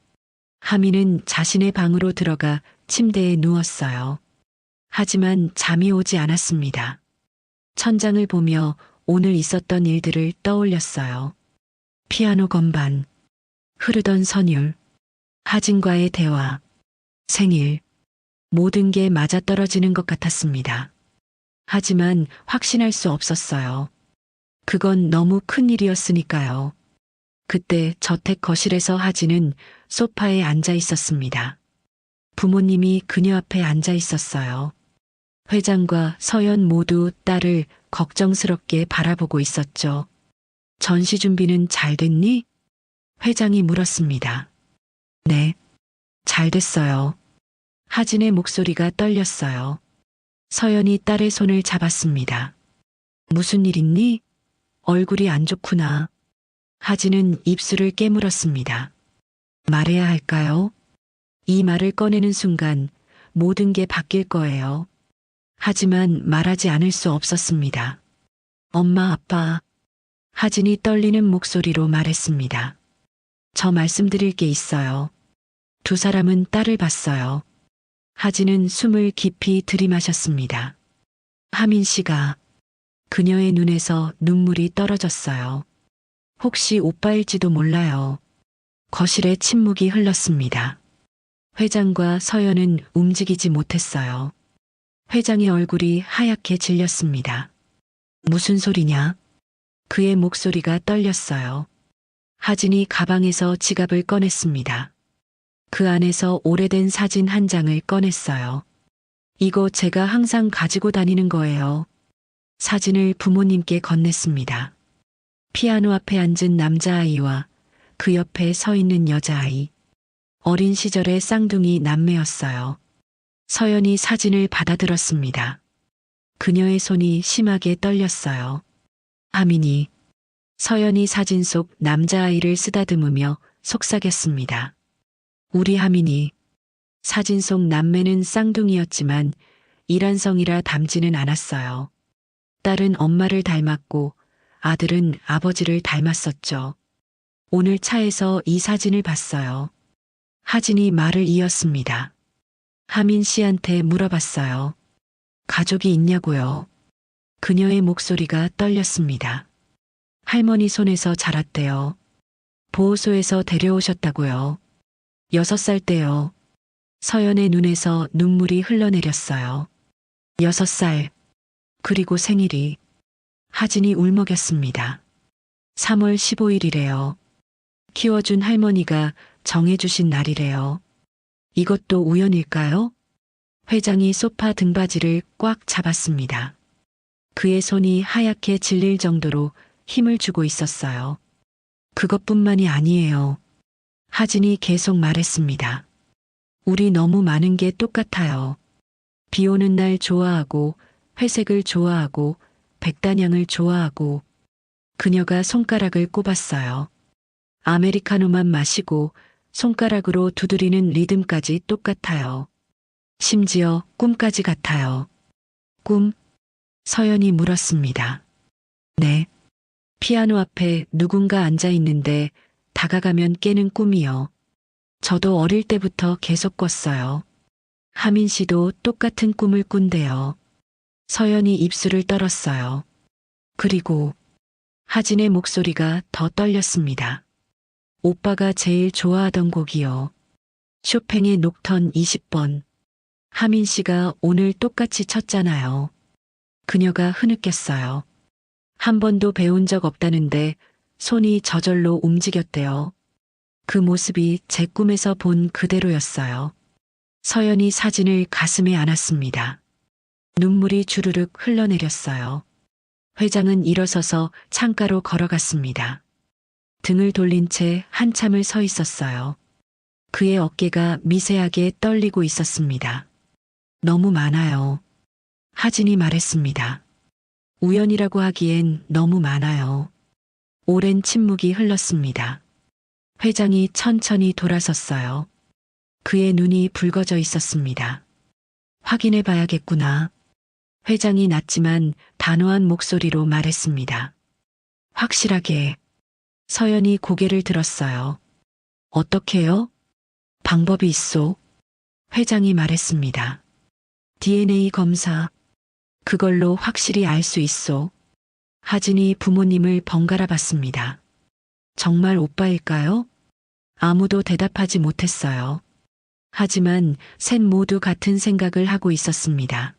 하민은 자신의 방으로 들어가 침대에 누웠어요. 하지만 잠이 오지 않았습니다. 천장을 보며 오늘 있었던 일들을 떠올렸어요. 피아노 건반, 흐르던 선율, 하진과의 대화, 생일, 모든 게 맞아떨어지는 것 같았습니다. 하지만 확신할 수 없었어요. 그건 너무 큰 일이었으니까요. 그때 저택 거실에서 하진은 소파에 앉아 있었습니다. 부모님이 그녀 앞에 앉아 있었어요. 회장과 서연 모두 딸을 걱정스럽게 바라보고 있었죠. 전시 준비는 잘 됐니? 회장이 물었습니다. 네, 잘 됐어요. 하진의 목소리가 떨렸어요. 서연이 딸의 손을 잡았습니다. 무슨 일 있니? 얼굴이 안 좋구나. 하진은 입술을 깨물었습니다. 말해야 할까요? 이 말을 꺼내는 순간 모든 게 바뀔 거예요. 하지만 말하지 않을 수 없었습니다. 엄마, 아빠. 하진이 떨리는 목소리로 말했습니다. 저 말씀드릴 게 있어요. 두 사람은 딸을 봤어요. 하진은 숨을 깊이 들이마셨습니다. 하민 씨가. 그녀의 눈에서 눈물이 떨어졌어요. 혹시 오빠일지도 몰라요. 거실에 침묵이 흘렀습니다. 회장과 서연은 움직이지 못했어요. 회장의 얼굴이 하얗게 질렸습니다. 무슨 소리냐? 그의 목소리가 떨렸어요. 하진이 가방에서 지갑을 꺼냈습니다. 그 안에서 오래된 사진 한 장을 꺼냈어요. 이거 제가 항상 가지고 다니는 거예요. 사진을 부모님께 건넸습니다. 피아노 앞에 앉은 남자아이와 그 옆에 서 있는 여자아이. 어린 시절의 쌍둥이 남매였어요. 서연이 사진을 받아들었습니다. 그녀의 손이 심하게 떨렸어요. 하민이. 서연이 사진 속 남자아이를 쓰다듬으며 속삭였습니다. 우리 하민이. 사진 속 남매는 쌍둥이였지만 일란성이라 닮지는 않았어요. 딸은 엄마를 닮았고 아들은 아버지를 닮았었죠. 오늘 차에서 이 사진을 봤어요. 하진이 말을 이었습니다. 하민 씨한테 물어봤어요. 가족이 있냐고요. 그녀의 목소리가 떨렸습니다. 할머니 손에서 자랐대요. 보호소에서 데려오셨다고요. 6살 때요. 서연의 눈에서 눈물이 흘러내렸어요. 6살. 그리고 생일이. 하진이 울먹였습니다. 3월 15일이래요. 키워준 할머니가 정해주신 날이래요. 이것도 우연일까요? 회장이 소파 등받이를 꽉 잡았습니다. 그의 손이 하얗게 질릴 정도로 힘을 주고 있었어요. 그것뿐만이 아니에요. 하진이 계속 말했습니다. 우리 너무 많은 게 똑같아요. 비 오는 날 좋아하고, 회색을 좋아하고, 백단향을 좋아하고. 그녀가 손가락을 꼽았어요. 아메리카노만 마시고 손가락으로 두드리는 리듬까지 똑같아요. 심지어 꿈까지 같아요. 꿈? 서연이 물었습니다. 네. 피아노 앞에 누군가 앉아 있는데 다가가면 깨는 꿈이요. 저도 어릴 때부터 계속 꿨어요. 하민 씨도 똑같은 꿈을 꾼대요. 서연이 입술을 떨었어요. 그리고 하진의 목소리가 더 떨렸습니다. 오빠가 제일 좋아하던 곡이요. 쇼팽의 녹턴 20번. 하민 씨가 오늘 똑같이 쳤잖아요. 그녀가 흐느꼈어요. 한 번도 배운 적 없다는데 손이 저절로 움직였대요. 그 모습이 제 꿈에서 본 그대로였어요. 서연이 사진을 가슴에 안았습니다. 눈물이 주르륵 흘러내렸어요. 회장은 일어서서 창가로 걸어갔습니다. 등을 돌린 채 한참을 서 있었어요. 그의 어깨가 미세하게 떨리고 있었습니다. 너무 많아요. 하진이 말했습니다. 우연이라고 하기엔 너무 많아요. 오랜 침묵이 흘렀습니다. 회장이 천천히 돌아섰어요. 그의 눈이 붉어져 있었습니다. 확인해 봐야겠구나. 회장이 낮지만 단호한 목소리로 말했습니다. 확실하게. 서연이 고개를 들었어요. 어떻게요? 방법이 있소. 회장이 말했습니다. DNA 검사. 그걸로 확실히 알 수 있소. 하진이 부모님을 번갈아 봤습니다. 정말 오빠일까요? 아무도 대답하지 못했어요. 하지만 셋 모두 같은 생각을 하고 있었습니다.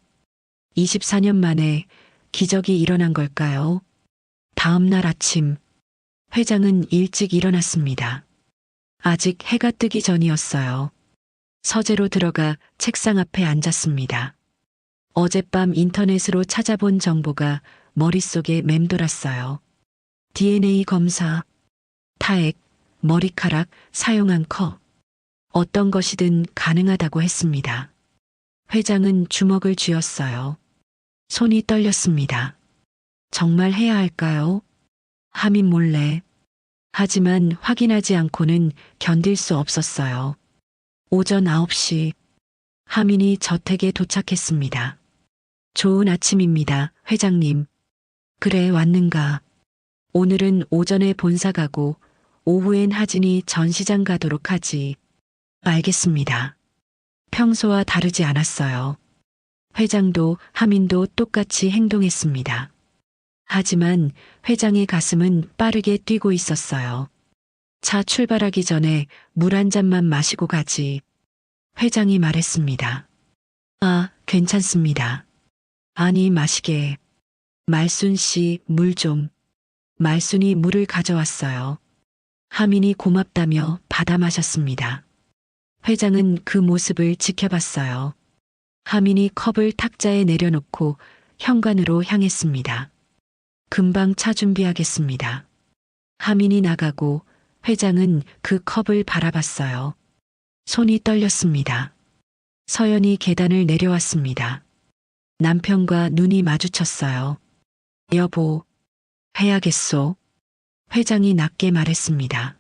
24년 만에 기적이 일어난 걸까요? 다음 날 아침, 회장은 일찍 일어났습니다. 아직 해가 뜨기 전이었어요. 서재로 들어가 책상 앞에 앉았습니다. 어젯밤 인터넷으로 찾아본 정보가 머릿속에 맴돌았어요. DNA 검사, 타액, 머리카락, 사용한 컵. 어떤 것이든 가능하다고 했습니다. 회장은 주먹을 쥐었어요. 손이 떨렸습니다. 정말 해야 할까요? 하민 몰래. 하지만 확인하지 않고는 견딜 수 없었어요. 오전 9시. 하민이 저택에 도착했습니다. 좋은 아침입니다, 회장님. 그래, 왔는가. 오늘은 오전에 본사 가고 오후엔 하진이 전시장 가도록 하지. 알겠습니다. 평소와 다르지 않았어요. 회장도 하민도 똑같이 행동했습니다. 하지만 회장의 가슴은 빠르게 뛰고 있었어요. 차 출발하기 전에 물 한 잔만 마시고 가지. 회장이 말했습니다. 아, 괜찮습니다. 아니, 마시게. 말순 씨, 물 좀. 말순이 물을 가져왔어요. 하민이 고맙다며 받아 마셨습니다. 회장은 그 모습을 지켜봤어요. 하민이 컵을 탁자에 내려놓고 현관으로 향했습니다. 금방 차 준비하겠습니다. 하민이 나가고 회장은 그 컵을 바라봤어요. 손이 떨렸습니다. 서연이 계단을 내려왔습니다. 남편과 눈이 마주쳤어요. 여보, 해야겠소. 회장이 낮게 말했습니다.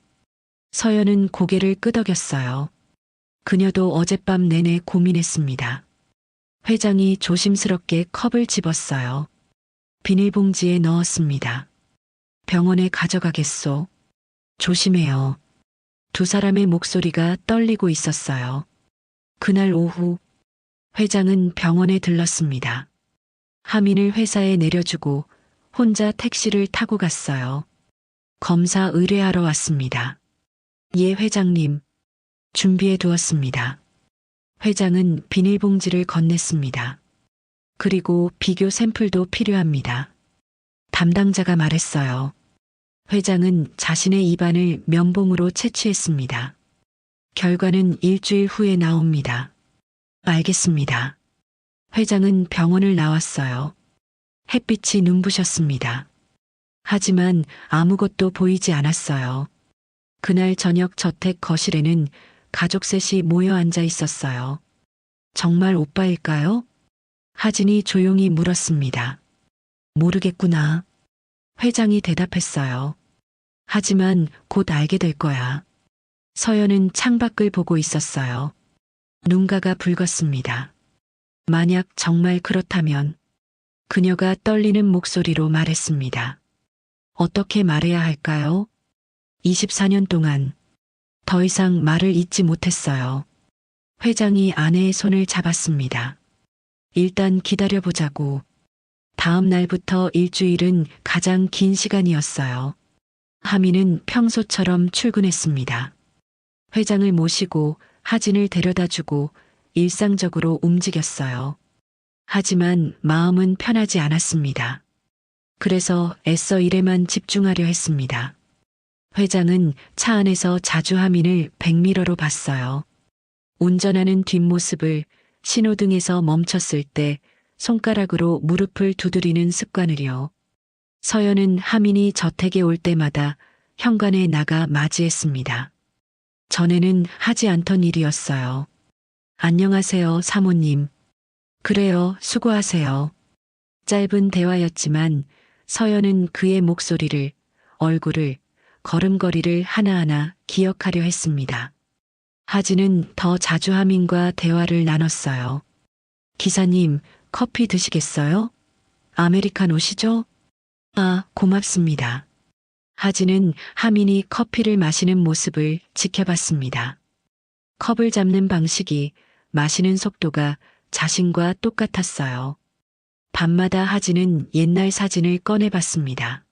서연은 고개를 끄덕였어요. 그녀도 어젯밤 내내 고민했습니다. 회장이 조심스럽게 컵을 집었어요. 비닐봉지에 넣었습니다. 병원에 가져가겠소. 조심해요. 두 사람의 목소리가 떨리고 있었어요. 그날 오후 회장은 병원에 들렀습니다. 하민을 회사에 내려주고 혼자 택시를 타고 갔어요. 검사 의뢰하러 왔습니다. 예, 회장님. 준비해 두었습니다. 회장은 비닐봉지를 건넸습니다. 그리고 비교 샘플도 필요합니다. 담당자가 말했어요. 회장은 자신의 입안을 면봉으로 채취했습니다. 결과는 일주일 후에 나옵니다. 알겠습니다. 회장은 병원을 나왔어요. 햇빛이 눈부셨습니다. 하지만 아무것도 보이지 않았어요. 그날 저녁 저택 거실에는 가족 셋이 모여 앉아 있었어요. 정말 오빠일까요? 하진이 조용히 물었습니다. 모르겠구나. 회장이 대답했어요. 하지만 곧 알게 될 거야. 서연은 창밖을 보고 있었어요. 눈가가 붉었습니다. 만약 정말 그렇다면 그녀가 떨리는 목소리로 말했습니다. 어떻게 말해야 할까요? 24년 동안 더 이상 말을 잇지 못했어요. 회장이 아내의 손을 잡았습니다. 일단 기다려보자고. 다음 날부터 일주일은 가장 긴 시간이었어요. 하민은 평소처럼 출근했습니다. 회장을 모시고 하진을 데려다주고 일상적으로 움직였어요. 하지만 마음은 편하지 않았습니다. 그래서 애써 일에만 집중하려 했습니다. 회장은 차 안에서 자주 하민을 백미러로 봤어요. 운전하는 뒷모습을, 신호등에서 멈췄을 때 손가락으로 무릎을 두드리는 습관을요. 서연은 하민이 저택에 올 때마다 현관에 나가 맞이했습니다. 전에는 하지 않던 일이었어요. 안녕하세요, 사모님. 그래요, 수고하세요. 짧은 대화였지만 서연은 그의 목소리를, 얼굴을, 걸음걸이를 하나하나 기억하려 했습니다. 하진은 더 자주 하민과 대화를 나눴어요. 기사님, 커피 드시겠어요? 아메리카노시죠? 아, 고맙습니다. 하진은 하민이 커피를 마시는 모습을 지켜봤습니다. 컵을 잡는 방식이, 마시는 속도가 자신과 똑같았어요. 밤마다 하진은 옛날 사진을 꺼내봤습니다.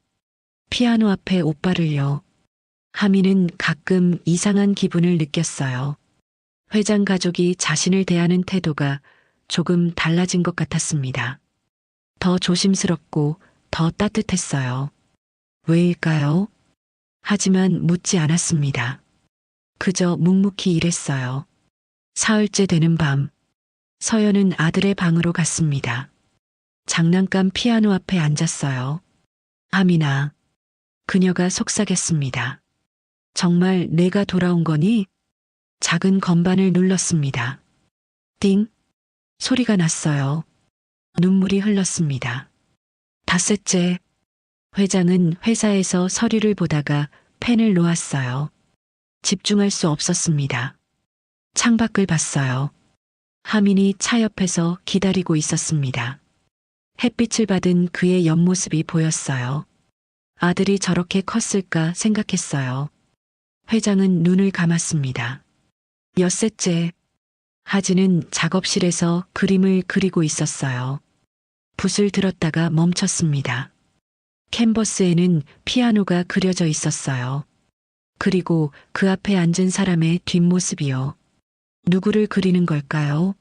피아노 앞에 오빠를요. 하민은 가끔 이상한 기분을 느꼈어요. 회장 가족이 자신을 대하는 태도가 조금 달라진 것 같았습니다. 더 조심스럽고 더 따뜻했어요. 왜일까요? 하지만 묻지 않았습니다. 그저 묵묵히 일했어요. 사흘째 되는 밤, 서연은 아들의 방으로 갔습니다. 장난감 피아노 앞에 앉았어요. 하민아. 그녀가 속삭였습니다. 정말 내가 돌아온 거니? 작은 건반을 눌렀습니다. 띵! 소리가 났어요. 눈물이 흘렀습니다. 닷새째, 회장은 회사에서 서류를 보다가 펜을 놓았어요. 집중할 수 없었습니다. 창밖을 봤어요. 하민이 차 옆에서 기다리고 있었습니다. 햇빛을 받은 그의 옆모습이 보였어요. 아들이 저렇게 컸을까 생각했어요. 회장은 눈을 감았습니다. 엿새째, 하진은 작업실에서 그림을 그리고 있었어요. 붓을 들었다가 멈췄습니다. 캔버스에는 피아노가 그려져 있었어요. 그리고 그 앞에 앉은 사람의 뒷모습이요. 누구를 그리는 걸까요?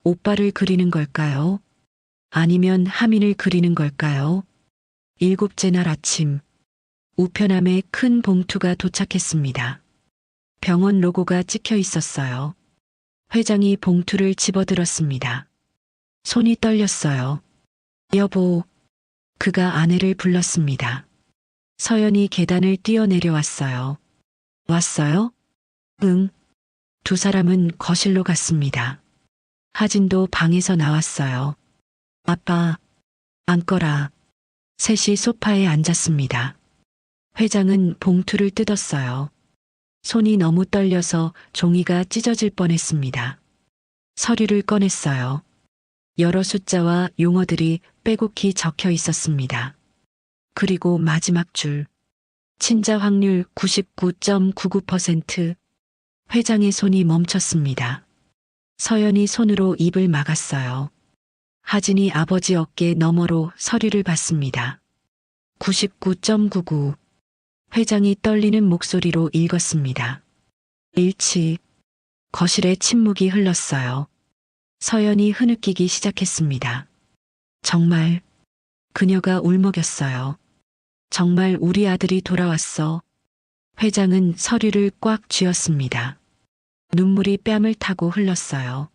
오빠를 그리는 걸까요? 아니면 하민을 그리는 걸까요? 7째 날 아침, 우편함에 큰 봉투가 도착했습니다. 병원 로고가 찍혀 있었어요. 회장이 봉투를 집어들었습니다. 손이 떨렸어요. 여보, 그가 아내를 불렀습니다. 서연이 계단을 뛰어내려왔어요. 왔어요? 응. 두 사람은 거실로 갔습니다. 하진도 방에서 나왔어요. 아빠, 앉거라. 셋이 소파에 앉았습니다. 회장은 봉투를 뜯었어요. 손이 너무 떨려서 종이가 찢어질 뻔했습니다. 서류를 꺼냈어요. 여러 숫자와 용어들이 빼곡히 적혀 있었습니다. 그리고 마지막 줄. 친자 확률 99.99%. 회장의 손이 멈췄습니다. 서연이 손으로 입을 막았어요. 하진이 아버지 어깨 너머로 서류를 받습니다. 99.99. 회장이 떨리는 목소리로 읽었습니다. 일치. 거실에 침묵이 흘렀어요. 서연이 흐느끼기 시작했습니다. 정말 그녀가 울먹였어요. 정말 우리 아들이 돌아왔어. 회장은 서류를 꽉 쥐었습니다. 눈물이 뺨을 타고 흘렀어요.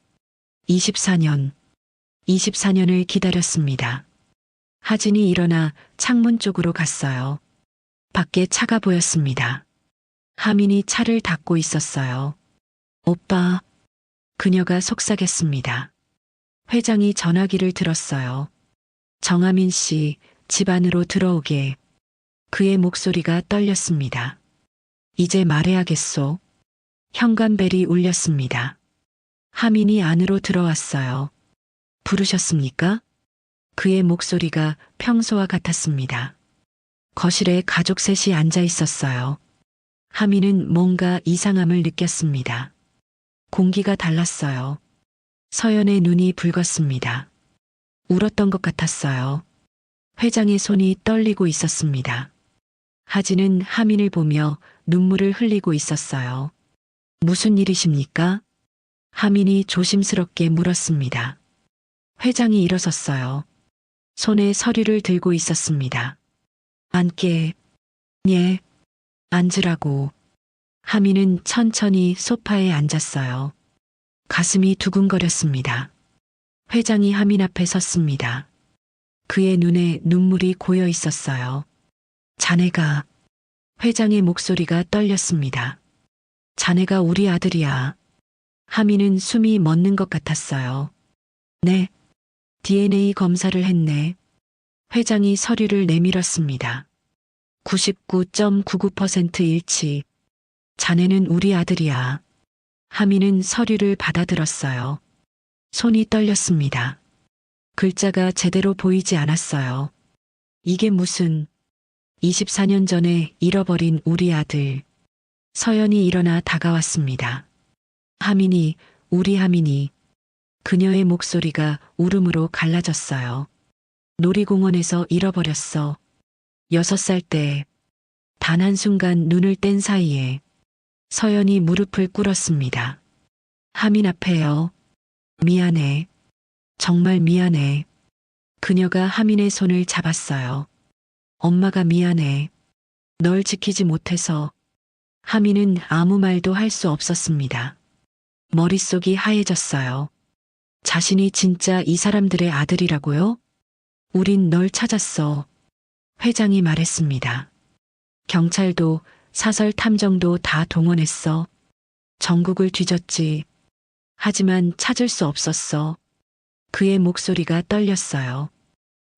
24년을 기다렸습니다. 하진이 일어나 창문 쪽으로 갔어요. 밖에 차가 보였습니다. 하민이 차를 닫고 있었어요. 오빠. 그녀가 속삭였습니다. 회장이 전화기를 들었어요. 정하민 씨, 집 안으로 들어오게. 그의 목소리가 떨렸습니다. 이제 말해야겠소. 현관벨이 울렸습니다. 하민이 안으로 들어왔어요. 부르셨습니까? 그의 목소리가 평소와 같았습니다. 거실에 가족 셋이 앉아 있었어요. 하민은 뭔가 이상함을 느꼈습니다. 공기가 달랐어요. 서연의 눈이 붉었습니다. 울었던 것 같았어요. 회장의 손이 떨리고 있었습니다. 하진은 하민을 보며 눈물을 흘리고 있었어요. 무슨 일이십니까? 하민이 조심스럽게 물었습니다. 회장이 일어섰어요. 손에 서류를 들고 있었습니다. 앉게. 예. 앉으라고. 하민은 천천히 소파에 앉았어요. 가슴이 두근거렸습니다. 회장이 하민 앞에 섰습니다. 그의 눈에 눈물이 고여 있었어요. 자네가. 회장의 목소리가 떨렸습니다. 자네가 우리 아들이야. 하민은 숨이 멎는 것 같았어요. 네. DNA 검사를 했네. 회장이 서류를 내밀었습니다. 99.99% 일치. 자네는 우리 아들이야. 하민은 서류를 받아들었어요. 손이 떨렸습니다. 글자가 제대로 보이지 않았어요. 이게 무슨 24년 전에 잃어버린 우리 아들. 서연이 일어나 다가왔습니다. 하민이, 우리 하민이. 그녀의 목소리가 울음으로 갈라졌어요. 놀이공원에서 잃어버렸어. 6살 때. 단 한순간 눈을 뗀 사이에. 서연이 무릎을 꿇었습니다. 하민 앞에요. 미안해. 정말 미안해. 그녀가 하민의 손을 잡았어요. 엄마가 미안해. 널 지키지 못해서. 하민은 아무 말도 할 수 없었습니다. 머릿속이 하얘졌어요. 자신이 진짜 이 사람들의 아들이라고요? 우린 널 찾았어. 회장이 말했습니다. 경찰도 사설 탐정도 다 동원했어. 전국을 뒤졌지. 하지만 찾을 수 없었어. 그의 목소리가 떨렸어요.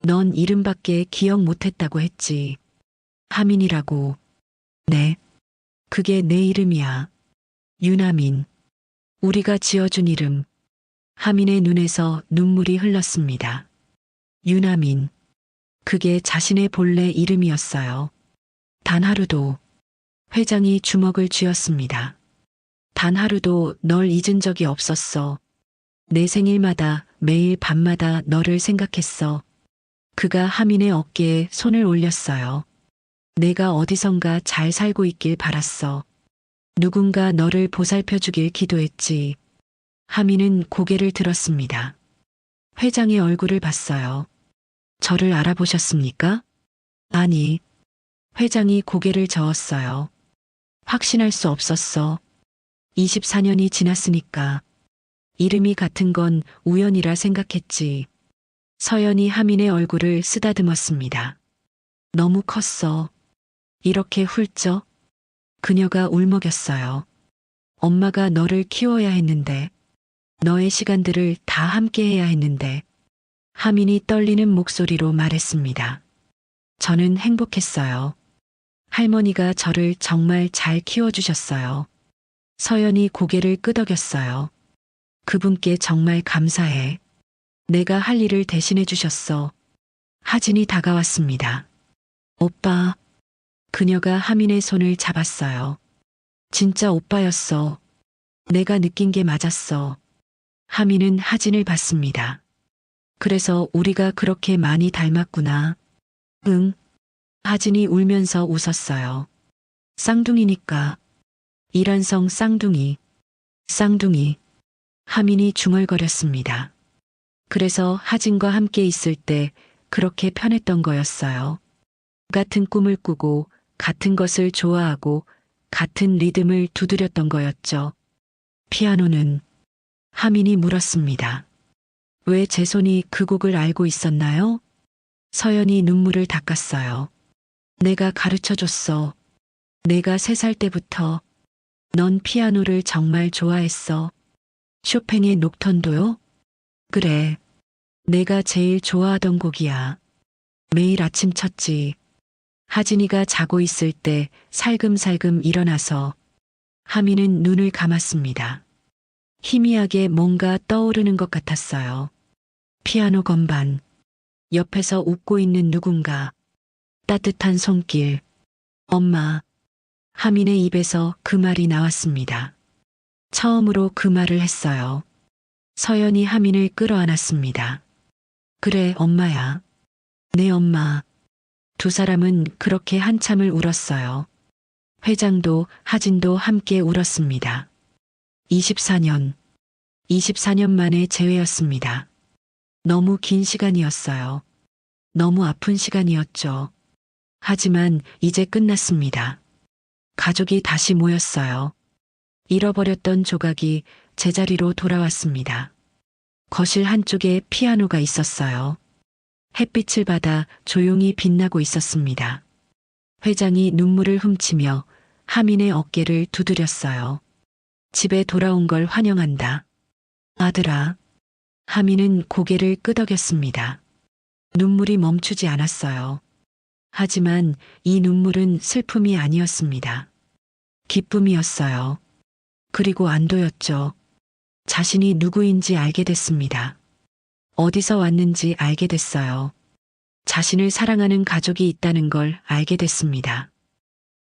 넌 이름밖에 기억 못했다고 했지. 하민이라고. 네. 그게 내 이름이야. 유나민. 우리가 지어준 이름. 하민의 눈에서 눈물이 흘렀습니다. 유나민. 그게 자신의 본래 이름이었어요. 단 하루도. 회장이 주먹을 쥐었습니다. 단 하루도 널 잊은 적이 없었어. 내 생일마다 매일 밤마다 너를 생각했어. 그가 하민의 어깨에 손을 올렸어요. 내가 어디선가 잘 살고 있길 바랐어. 누군가 너를 보살펴주길 기도했지. 하민은 고개를 들었습니다. 회장의 얼굴을 봤어요. 저를 알아보셨습니까? 아니. 회장이 고개를 저었어요. 확신할 수 없었어. 24년이 지났으니까. 이름이 같은 건 우연이라 생각했지. 서연이 하민의 얼굴을 쓰다듬었습니다. 너무 컸어. 이렇게 훌쩍. 그녀가 울먹였어요. 엄마가 너를 키워야 했는데. 너의 시간들을 다 함께 해야 했는데. 하민이 떨리는 목소리로 말했습니다. 저는 행복했어요. 할머니가 저를 정말 잘 키워주셨어요. 서연이 고개를 끄덕였어요. 그분께 정말 감사해. 내가 할 일을 대신해 주셨어. 하진이 다가왔습니다. 오빠. 그녀가 하민의 손을 잡았어요. 진짜 오빠였어. 내가 느낀 게 맞았어. 하민은 하진을 봤습니다. 그래서 우리가 그렇게 많이 닮았구나. 응. 하진이 울면서 웃었어요. 쌍둥이니까. 이란성 쌍둥이. 쌍둥이. 하민이 중얼거렸습니다. 그래서 하진과 함께 있을 때 그렇게 편했던 거였어요. 같은 꿈을 꾸고 같은 것을 좋아하고 같은 리듬을 두드렸던 거였죠. 피아노는? 하민이 물었습니다. 왜 제 손이 그 곡을 알고 있었나요? 서연이 눈물을 닦았어요. 내가 가르쳐 줬어. 내가 3살 때부터. 넌 피아노를 정말 좋아했어. 쇼팽의 녹턴도요? 그래. 내가 제일 좋아하던 곡이야. 매일 아침 쳤지. 하진이가 자고 있을 때 살금살금 일어나서 하민은 눈을 감았습니다. 희미하게 뭔가 떠오르는 것 같았어요. 피아노 건반. 옆에서 웃고 있는 누군가. 따뜻한 손길. 엄마. 하민의 입에서 그 말이 나왔습니다. 처음으로 그 말을 했어요. 서연이 하민을 끌어안았습니다. 그래, 엄마야. 내 엄마. 두 사람은 그렇게 한참을 울었어요. 회장도 하진도 함께 울었습니다. 24년 만에 재회였습니다. 너무 긴 시간이었어요. 너무 아픈 시간이었죠. 하지만 이제 끝났습니다. 가족이 다시 모였어요. 잃어버렸던 조각이 제자리로 돌아왔습니다. 거실 한쪽에 피아노가 있었어요. 햇빛을 받아 조용히 빛나고 있었습니다. 회장이 눈물을 훔치며 하민의 어깨를 두드렸어요. 집에 돌아온 걸 환영한다. 아들아. 하민은 고개를 끄덕였습니다. 눈물이 멈추지 않았어요. 하지만 이 눈물은 슬픔이 아니었습니다. 기쁨이었어요. 그리고 안도였죠. 자신이 누구인지 알게 됐습니다. 어디서 왔는지 알게 됐어요. 자신을 사랑하는 가족이 있다는 걸 알게 됐습니다.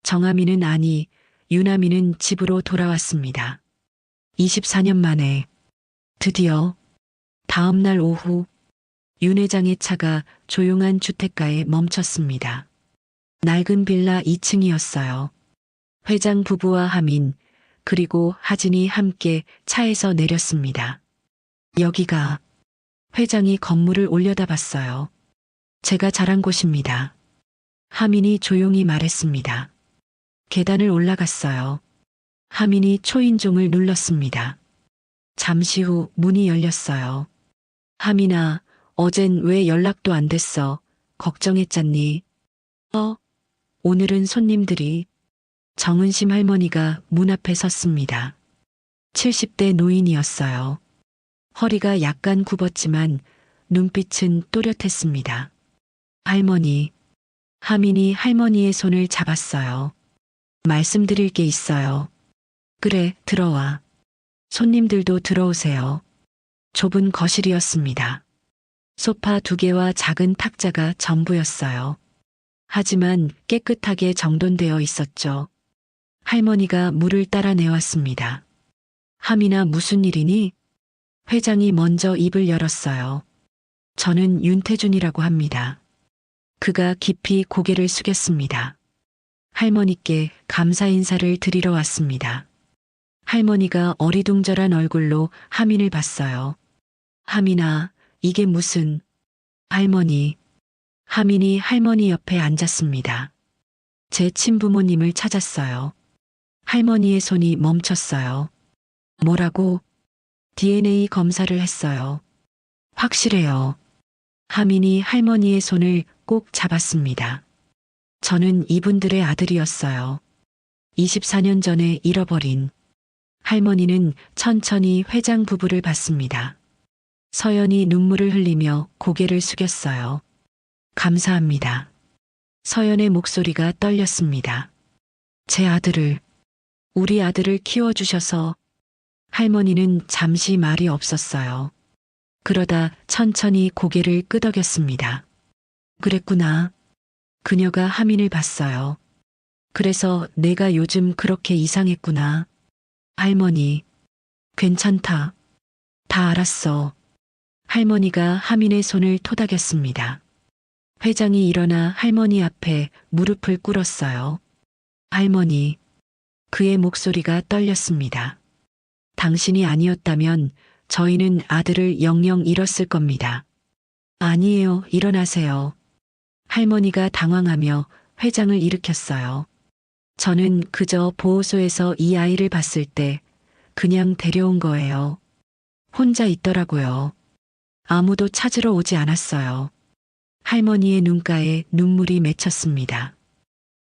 정아미는 아니, 유나미는 집으로 돌아왔습니다. 24년 만에 드디어 다음 날 오후 윤 회장의 차가 조용한 주택가에 멈췄습니다. 낡은 빌라 2층이었어요. 회장 부부와 하민, 그리고 하진이 함께 차에서 내렸습니다. 여기가. 회장이 건물을 올려다봤어요. 제가 자란 곳입니다. 하민이 조용히 말했습니다. 계단을 올라갔어요. 하민이 초인종을 눌렀습니다. 잠시 후 문이 열렸어요. 하민아, 어젠 왜 연락도 안 됐어? 걱정했잖니? 오늘은 손님들이. 정은심 할머니가 문 앞에 섰습니다. 70대 노인이었어요. 허리가 약간 굽었지만 눈빛은 또렷했습니다. 할머니. 하민이 할머니의 손을 잡았어요. 말씀드릴 게 있어요. 그래, 들어와. 손님들도 들어오세요. 좁은 거실이었습니다. 소파 2개와 작은 탁자가 전부였어요. 하지만 깨끗하게 정돈되어 있었죠. 할머니가 물을 따라 내왔습니다. 하민아, 무슨 일이니? 회장이 먼저 입을 열었어요. 저는 윤태준이라고 합니다. 그가 깊이 고개를 숙였습니다. 할머니께 감사 인사를 드리러 왔습니다. 할머니가 어리둥절한 얼굴로 하민을 봤어요. 하민아, 이게 무슨... 할머니. 하민이 할머니 옆에 앉았습니다. 제 친부모님을 찾았어요. 할머니의 손이 멈췄어요. 뭐라고? DNA 검사를 했어요. 확실해요. 하민이 할머니의 손을 꼭 잡았습니다. 저는 이분들의 아들이었어요. 24년 전에 잃어버린. 할머니는 천천히 회장 부부를 봤습니다. 서연이 눈물을 흘리며 고개를 숙였어요. 감사합니다. 서연의 목소리가 떨렸습니다. 우리 아들을 키워주셔서. 할머니는 잠시 말이 없었어요. 그러다 천천히 고개를 끄덕였습니다. 그랬구나. 그녀가 하민을 봤어요. 그래서 내가 요즘 그렇게 이상했구나. 할머니, 괜찮다. 다 알았어. 할머니가 하민의 손을 토닥였습니다. 회장이 일어나 할머니 앞에 무릎을 꿇었어요. 할머니, 그의 목소리가 떨렸습니다. 당신이 아니었다면 저희는 아들을 영영 잃었을 겁니다. 아니에요, 일어나세요. 할머니가 당황하며 회장을 일으켰어요. 저는 그저 보호소에서 이 아이를 봤을 때 그냥 데려온 거예요. 혼자 있더라고요. 아무도 찾으러 오지 않았어요. 할머니의 눈가에 눈물이 맺혔습니다.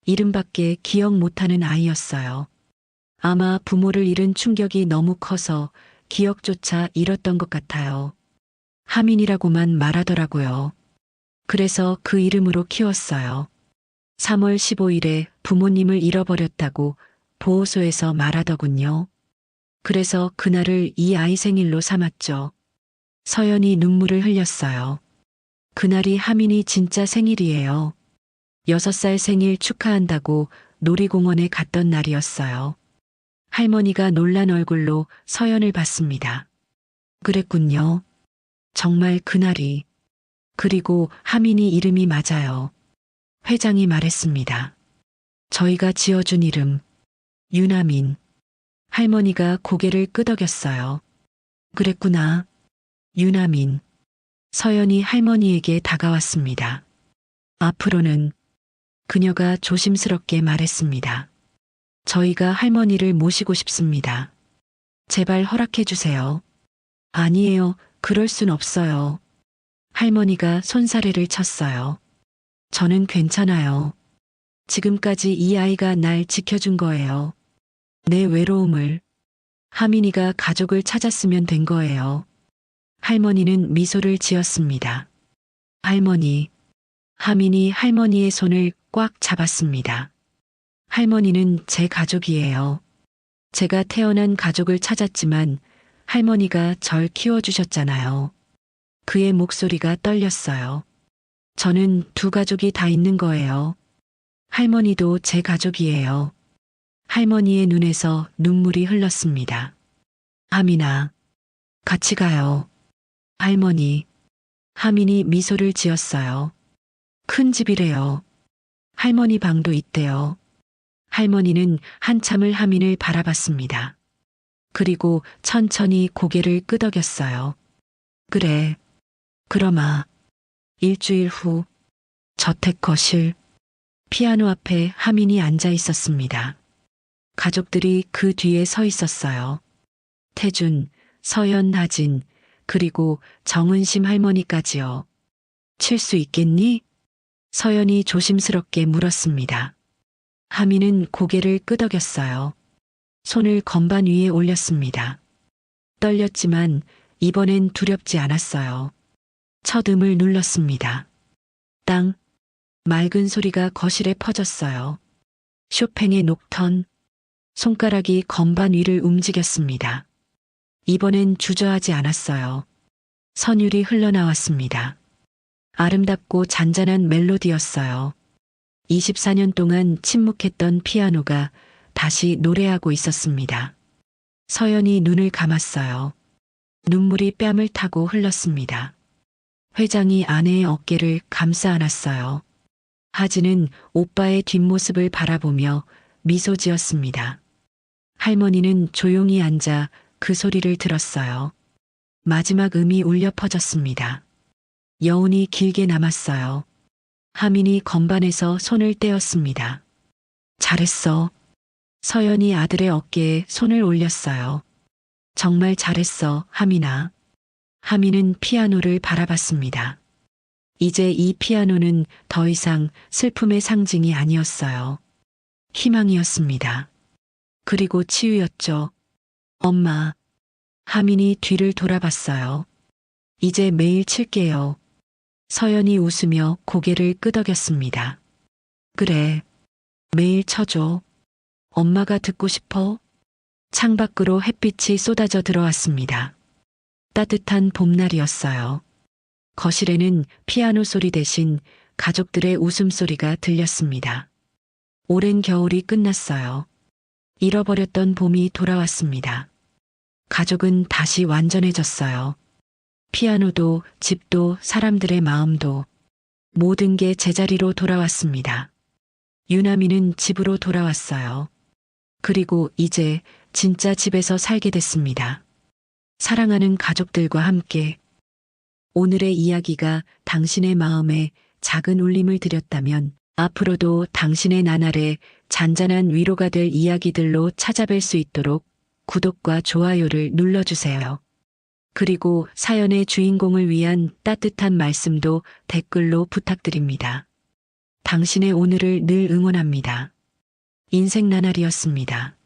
이름밖에 기억 못하는 아이였어요. 아마 부모를 잃은 충격이 너무 커서 기억조차 잃었던 것 같아요. 하민이라고만 말하더라고요. 그래서 그 이름으로 키웠어요. 3월 15일에 부모님을 잃어버렸다고 보호소에서 말하더군요. 그래서 그날을 이 아이 생일로 삼았죠. 서연이 눈물을 흘렸어요. 그날이 하민이 진짜 생일이에요. 6살 생일 축하한다고 놀이공원에 갔던 날이었어요. 할머니가 놀란 얼굴로 서연을 봤습니다. 그랬군요. 정말 그날이. 그리고 하민이 이름이 맞아요. 회장이 말했습니다. 저희가 지어준 이름, 유나민. 할머니가 고개를 끄덕였어요. 그랬구나. 유나민. 서연이 할머니에게 다가왔습니다. 앞으로는. 그녀가 조심스럽게 말했습니다. 저희가 할머니를 모시고 싶습니다. 제발 허락해 주세요. 아니에요, 그럴 순 없어요. 할머니가 손사래를 쳤어요. 저는 괜찮아요. 지금까지 이 아이가 날 지켜준 거예요. 내 외로움을. 하민이가 가족을 찾았으면 된 거예요. 할머니는 미소를 지었습니다. 할머니. 하민이 할머니의 손을 꽉 잡았습니다. 할머니는 제 가족이에요. 제가 태어난 가족을 찾았지만 할머니가 절 키워주셨잖아요. 그의 목소리가 떨렸어요. 저는 두 가족이 다 있는 거예요. 할머니도 제 가족이에요. 할머니의 눈에서 눈물이 흘렀습니다. 하민아, 같이 가요. 할머니. 하민이 미소를 지었어요. 큰 집이래요. 할머니 방도 있대요. 할머니는 한참을 하민을 바라봤습니다. 그리고 천천히 고개를 끄덕였어요. 그래. 그러마. 일주일 후 저택 거실. 피아노 앞에 하민이 앉아 있었습니다. 가족들이 그 뒤에 서 있었어요. 태준, 서연, 하진, 그리고 정은심 할머니까지요. 칠 수 있겠니? 서연이 조심스럽게 물었습니다. 하민은 고개를 끄덕였어요. 손을 건반 위에 올렸습니다. 떨렸지만 이번엔 두렵지 않았어요. 첫 음을 눌렀습니다. 땅. 맑은 소리가 거실에 퍼졌어요. 쇼팽의 녹턴. 손가락이 건반 위를 움직였습니다. 이번엔 주저하지 않았어요. 선율이 흘러나왔습니다. 아름답고 잔잔한 멜로디였어요. 24년 동안 침묵했던 피아노가 다시 노래하고 있었습니다. 서연이 눈을 감았어요. 눈물이 뺨을 타고 흘렀습니다. 회장이 아내의 어깨를 감싸 안았어요. 하진은 오빠의 뒷모습을 바라보며 미소 지었습니다. 할머니는 조용히 앉아 그 소리를 들었어요. 마지막 음이 울려 퍼졌습니다. 여운이 길게 남았어요. 하민이 건반에서 손을 떼었습니다. 잘했어. 서연이 아들의 어깨에 손을 올렸어요. 정말 잘했어, 하민아. 하민은 피아노를 바라봤습니다. 이제 이 피아노는 더 이상 슬픔의 상징이 아니었어요. 희망이었습니다. 그리고 치유였죠. 엄마. 하민이 뒤를 돌아봤어요. 이제 매일 칠게요. 서연이 웃으며 고개를 끄덕였습니다. 그래. 매일 쳐줘. 엄마가 듣고 싶어. 창밖으로 햇빛이 쏟아져 들어왔습니다. 따뜻한 봄날이었어요. 거실에는 피아노 소리 대신 가족들의 웃음소리가 들렸습니다. 오랜 겨울이 끝났어요. 잃어버렸던 봄이 돌아왔습니다. 가족은 다시 완전해졌어요. 피아노도, 집도, 사람들의 마음도 모든 게 제자리로 돌아왔습니다. 유나미는 집으로 돌아왔어요. 그리고 이제 진짜 집에서 살게 됐습니다. 사랑하는 가족들과 함께. 오늘의 이야기가 당신의 마음에 작은 울림을 드렸다면 앞으로도 당신의 나날에 잔잔한 위로가 될 이야기들로 찾아뵐 수 있도록 구독과 좋아요를 눌러주세요. 그리고 사연의 주인공을 위한 따뜻한 말씀도 댓글로 부탁드립니다. 당신의 오늘을 늘 응원합니다. 인생 나날이었습니다.